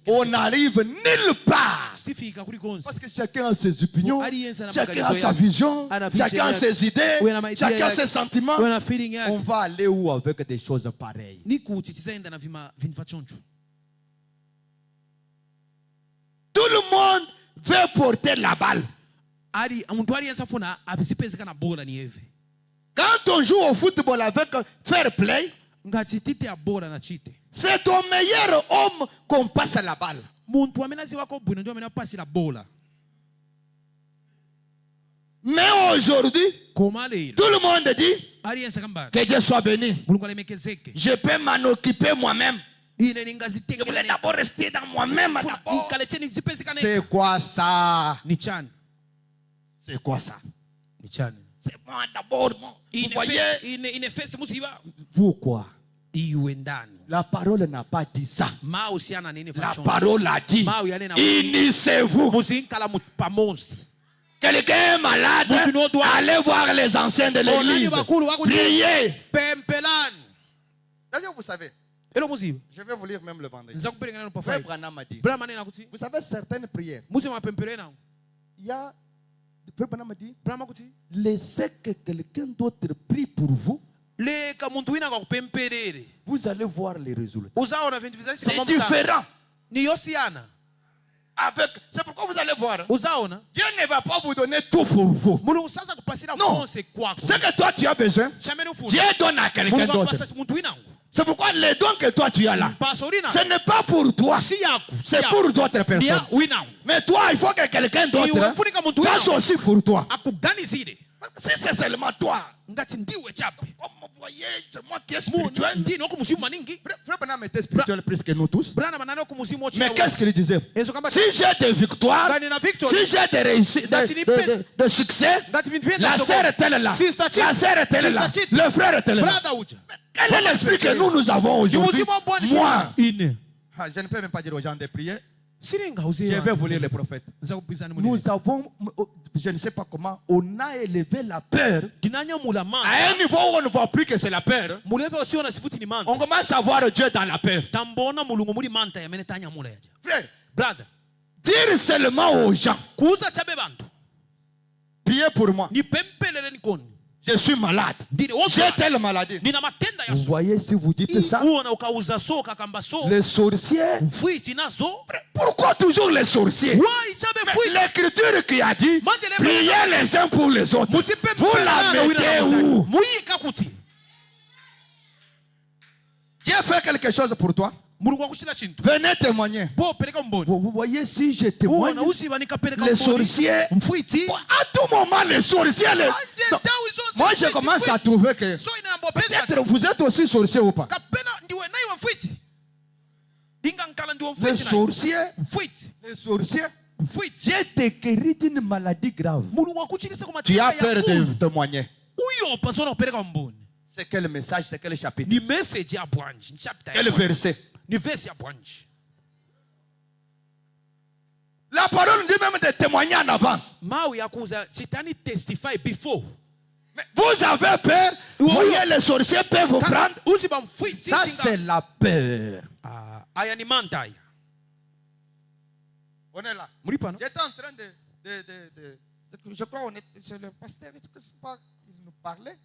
On n'arrive nulle part. Parce que chacun a ses opinions, chacun a sa vision, chacun a ses idées, chacun a ses sentiments. On va aller où avec des choses pareilles? Tout le monde veut porter la balle. Quand on joue au football avec fair play, c'est au meilleur homme qu'on passe la balle. Mais aujourd'hui, tout le monde dit que Dieu soit béni. Je peux m'en occuper moi-même. Je voulais d'abord rester dans moi-même. C'est quoi ça? C'est quoi ça? C'est moi d'abord. Vous voyez? Pourquoi? La parole n'a pas dit ça. La parole a dit: unissez-vous. Quelqu'un est malade, allez voir les anciens de l'église. Priez. D'ailleurs, vous savez, je vais vous lire même le vendredi. Frère Branham m'a dit, vous savez certaines prières, il y a, Frère Branham m'a dit, laissez que quelqu'un d'autre prie pour vous. Vous allez voir les résultats. C'est différent. C'est pourquoi vous allez voir. Dieu ne va pas vous donner tout pour vous. Non. Ce que toi tu as besoin, Dieu donne à quelqu'un d'autre. C'est pourquoi les dons que toi tu as là, ce n'est pas pour toi, c'est pour d'autres personnes. Mais toi, il faut que quelqu'un d'autre fasse aussi pour toi. Si c'est seulement toi, comme vous voyez, c'est moi qui est spirituel. Frère Branham était spirituel plus que nous tous. Mais qu'est-ce qu'il disait? Si j'ai des victoires, si j'ai des réussites, de succès, la sœur est elle là, la sœur est elle là, le frère est elle là. Quel est l'esprit que nous avons aujourd'hui? Moi, je ne peux même pas dire aux gens de prier. Je vais vous lire les prophètes. Nous avons, je ne sais pas comment, on a élevé la peur à un niveau où on ne voit plus que c'est la peur. On commence à voir Dieu dans la peur. Frère, dire seulement aux gens: priez pour moi. Je suis malade. J'ai telle maladie. Vous voyez, si vous dites ça, les sorciers. Pourquoi toujours les sorciers? L'écriture qui a dit: priez les uns pour les autres. Vous la mettez où? Dieu fait quelque chose pour toi. Venez témoigner. Vous voyez, si je témoigne, les sorciers, à tout moment, les sorciers, moi je commence à trouver que peut-être vous êtes aussi sorcier ou pas. Les sorciers, Dieu te guérit d'une maladie grave. Tu as peur de témoigner. C'est quel message, c'est quel chapitre? Quel verset? La parole dit même de témoigner en avance. Mais vous avez peur. Vous voyez, les sorciers peuvent vous prendre. Ça, c'est la peur. On est là. J'étais en train je crois c'est le pasteur. Est-ce que c'est pas il nous parlait?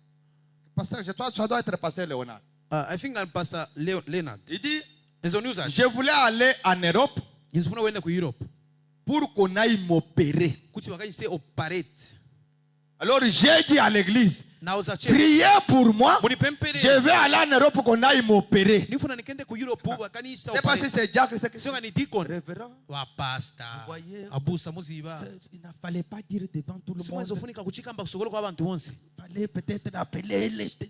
Pasteur, ça doit être pasteur Léonard. I think I'm Pastor Leonard. Il dit: je voulais aller en Europe pour qu'on aille m'opérer. Alors j'ai dit à l'église: priez pour moi. Je vais aller en Europe pour qu'on aille m'opérer. C'est pas si c'est Jack, c'est révérend. Vous voyez, il ne fallait pas dire devant tout le monde. Il fallait peut-être appeler les. C'est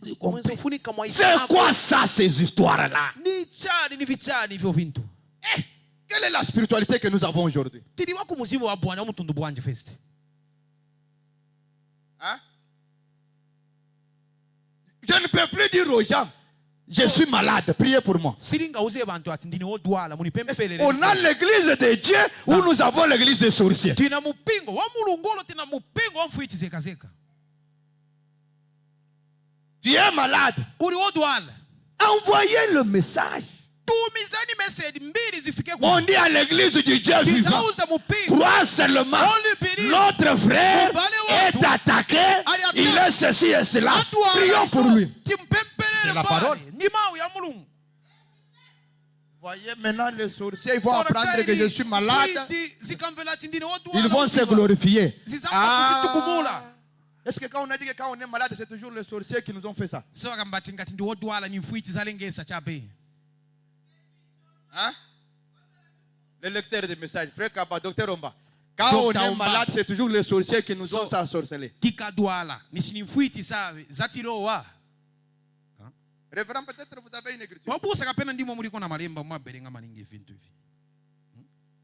quoi ça, ces histoires-là? Que Quelle est la spiritualité que nous avons aujourd'hui? Hein? Je ne peux plus dire aux gens, je suis malade, priez pour moi. On a l'église de Dieu ou nous avons l'église des sorciers. Tu es malade. Envoyez le message. On dit à l'église du Dieu vivant, crois seulement, notre frère est attaqué, il est ceci et cela. Prions pour lui. C'est la parole. Voyez maintenant les sorciers, ils vont apprendre que je suis malade. Ils vont se glorifier. Est-ce que quand on a dit que quand on est malade, c'est toujours les sorciers qui nous ont fait ça? Hein? Le lecteur de messages, frère Kaba, docteur Omba. Quand on est malade, c'est toujours les sorciers qui nous ont ensorcelés. Révérend, peut-être vous avez une écriture.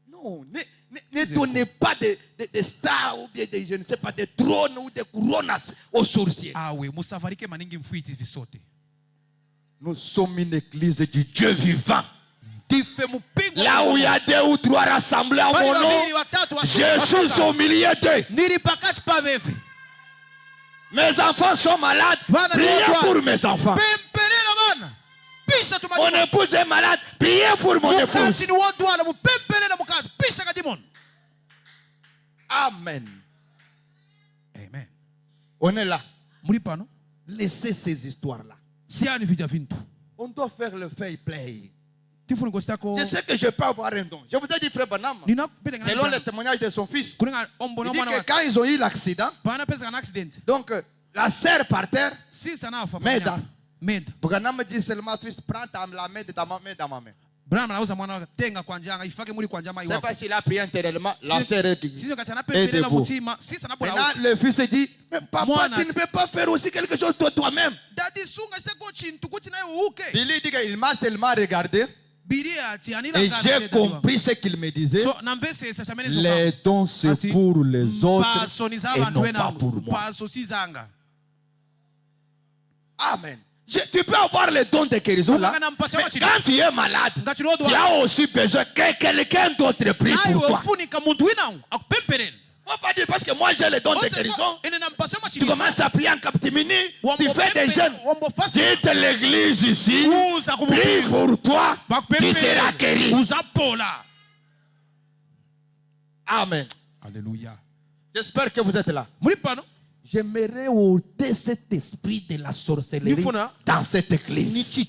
Non, ne donnez pas de stars ou bien de, je ne sais pas, de trônes ou de couronnes aux sorciers. Nous sommes une église du Dieu vivant. Là où il y a 2 ou 3 rassemblés en mon nom, je suis au milieu d'eux. Mes enfants sont malades. Priez pour mes enfants. Mon épouse est malade. Priez pour mon épouse. Amen. Amen. On est là. Laissez ces histoires-là. On doit faire le fair play. Je sais que je peux avoir un don. Je vous ai dit, frère Banam, selon le témoignage de son fils, il dit que quand ils ont eu l'accident, donc la sœur par terre, m'aide. Branham me dit seulement, fils, prends la main de ta main dans ma main. Je ne sais pas s'il a pris intérieurement, la sœur est debout. Maintenant, le fils dit, mais papa, tu ne peux pas faire aussi quelque chose toi-même. Billy dit qu'il m'a seulement regardé. Et j'ai compris ce qu'il me disait. Les dons c'est pour les autres et non pas pour moi. Amen. Tu peux avoir les dons de guérison là, mais quand tu es malade, tu as aussi besoin que quelqu'un d'autre prie pour toi. Faut pas dire parce que moi j'ai les dons de guérison. Tu commences à prier en captimini, tu fais des jeûnes. Dites l'église ici, prie pour toi, tu seras guéri. Amen. Alléluia. J'espère que vous êtes là. J'aimerais ôter cet esprit de la sorcellerie dans cette église.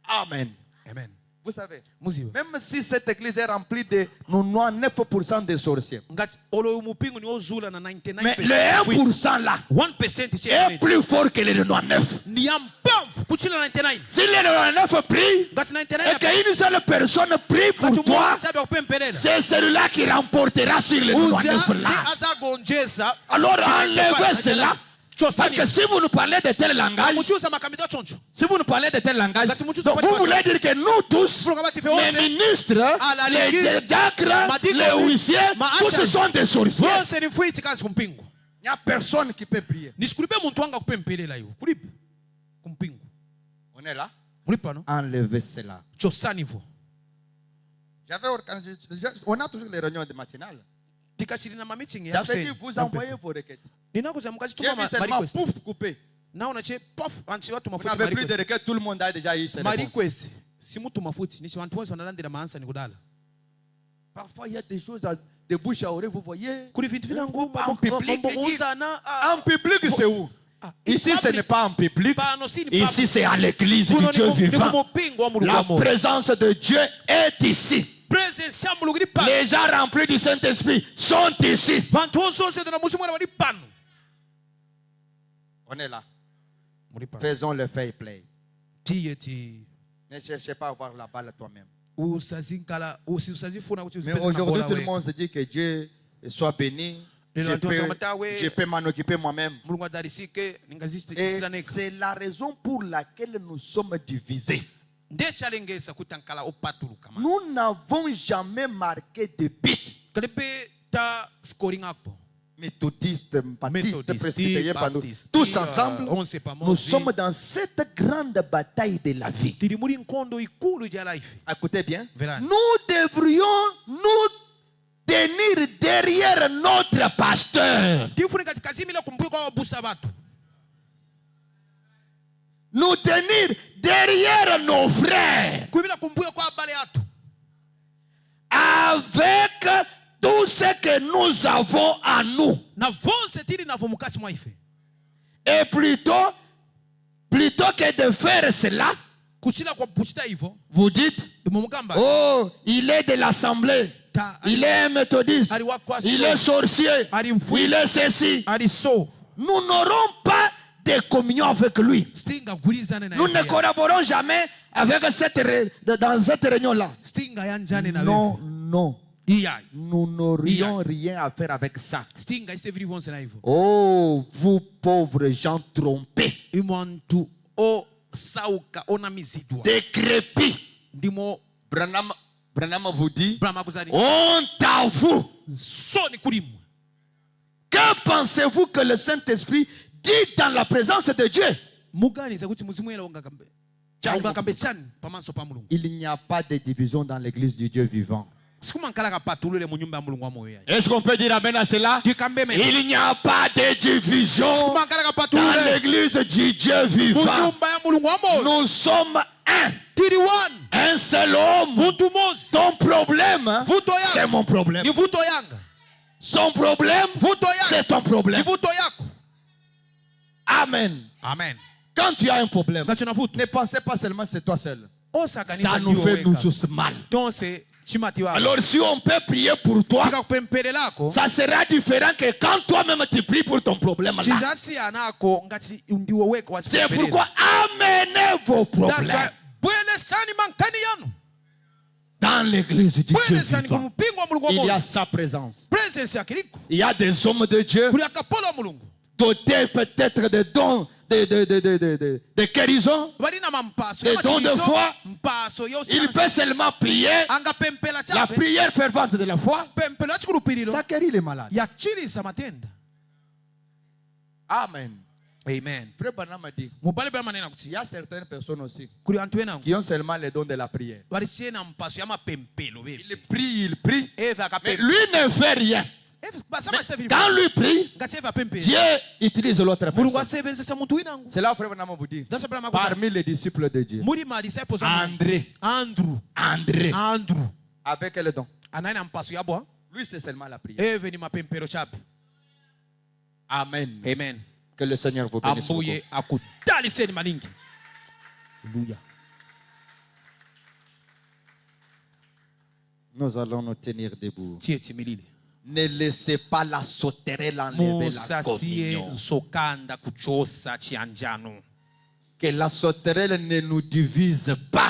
Amen. Amen. Vous savez, même si cette église est remplie de 99% de sorciers, mais le 1% là est plus fort que les 99. Si les 99 prient et qu'une seule personne prie pour toi, c'est celui-là qui remportera sur les 99 là. Alors enlevez cela. Parce que si vous nous parlez de tel langage, donc vous voulez dire que nous tous, les ministres, les diacres, les huissiers, tous ce sont des sorciers. Il n'y a personne qui peut prier. On est là. Enlevez cela. On a toujours les réunions de matinale. J'avais dit, vous envoyez vos requêtes. J'ai vu seulement pouf coupé. Vous n'avez plus de requêtes, tout le monde a déjà eu ses réponses. Parfois il y a des choses de bouche à oreille, vous voyez. En public c'est où? Ici ce n'est pas en public. Ici c'est à l'église du Dieu vivant. La présence de Dieu est ici. Les gens remplis du Saint-Esprit sont ici. On est là. Faisons le fair play. Ne cherchez pas à avoir la balle toi-même. Mais aujourd'hui, tout le monde se dit que Dieu soit béni. Je peux m'en occuper moi-même. Et c'est la raison pour laquelle nous sommes divisés. Nous n'avons jamais marqué de but. Méthodistes, baptistes, presbytériens, tous ensemble, nous sommes dans cette grande bataille de la vie. Écoutez bien, nous devrions nous tenir derrière notre pasteur. Nous tenir derrière nos frères. Avec tout ce que nous avons à nous. Et plutôt que de faire cela, vous dites, oh, il est de l'assemblée. Il est un méthodiste. Il est sorcier. Il est ceci. Nous n'aurons pas de communion avec lui. Nous ne collaborons jamais avec dans cette réunion-là. Non, non. Nous n'aurions rien à faire avec ça. Oh, vous pauvres gens trompés. Décrépits. Branham vous dit, honte à vous. Que pensez-vous que le Saint-Esprit dit dans la présence de Dieu? Il n'y a pas de division dans l'église du Dieu vivant. Est-ce qu'on peut dire amen à cela? Il n'y a pas de division dans l'église du Dieu vivant. Nous sommes un. Un seul homme. Ton problème, c'est mon problème. Son problème, c'est ton problème. Amen. Amen. Quand tu as un problème, ne pensez pas seulement c'est toi seul. Ça nous fait nous tous mal. Alors si on peut prier pour toi, ça sera différent que quand toi-même tu pries pour ton problème là. C'est pourquoi amenez vos problèmes dans l'église du Dieu vivant. Il y a sa présence. Il y a des hommes de Dieu dotés peut-être de dons de guérison, des dons de foi. Il peut seulement prier la prière fervente de la foi. Ça guérit les malades. Amen. Amen. Frère Branham a dit, il y a certaines personnes aussi qui ont seulement les dons de la prière. Il prie, mais lui ne fait rien. Mais quand lui prie, Dieu utilise l'autre personne. C'est là où Frère Branham vous dit, parmi les disciples de Dieu, André, avec quel don? Lui c'est seulement la prière. Amen. Amen. Que le Seigneur vous bénisse beaucoup. Nous allons nous tenir debout. Ne laissez pas la sauterelle enlever la communion. Que la sauterelle ne nous divise pas.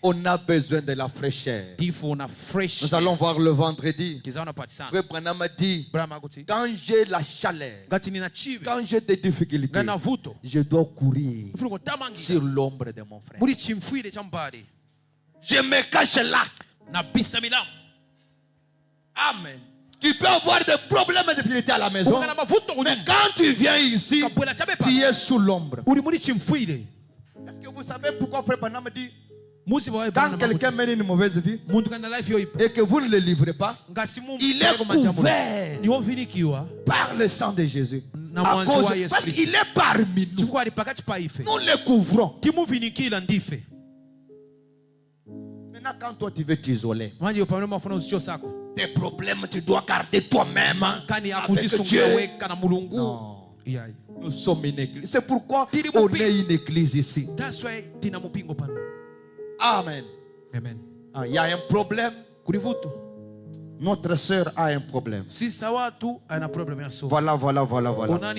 On a besoin de la fraîcheur. Nous allons voir le vendredi. Frère Branham a dit, quand j'ai la chaleur, quand j'ai des difficultés, je dois courir sur l'ombre de mon frère. Je me cache là. Amen. Tu peux avoir des problèmes de difficulté à la maison, mais quand tu viens ici, tu es sous l'ombre. Est-ce que vous savez pourquoi Frère Branham dit, quand quelqu'un mène une mauvaise vie et que vous ne le livrez pas, il est couvert par le sang de Jésus. Parce qu'il est parmi nous. Nous le couvrons. Maintenant, quand toi tu veux t'isoler, tes problèmes tu dois garder toi-même avec Dieu. Non. Nous sommes une église. C'est pourquoi on est une église ici. Amen. Il y a un problème. Notre sœur a un problème. Voilà.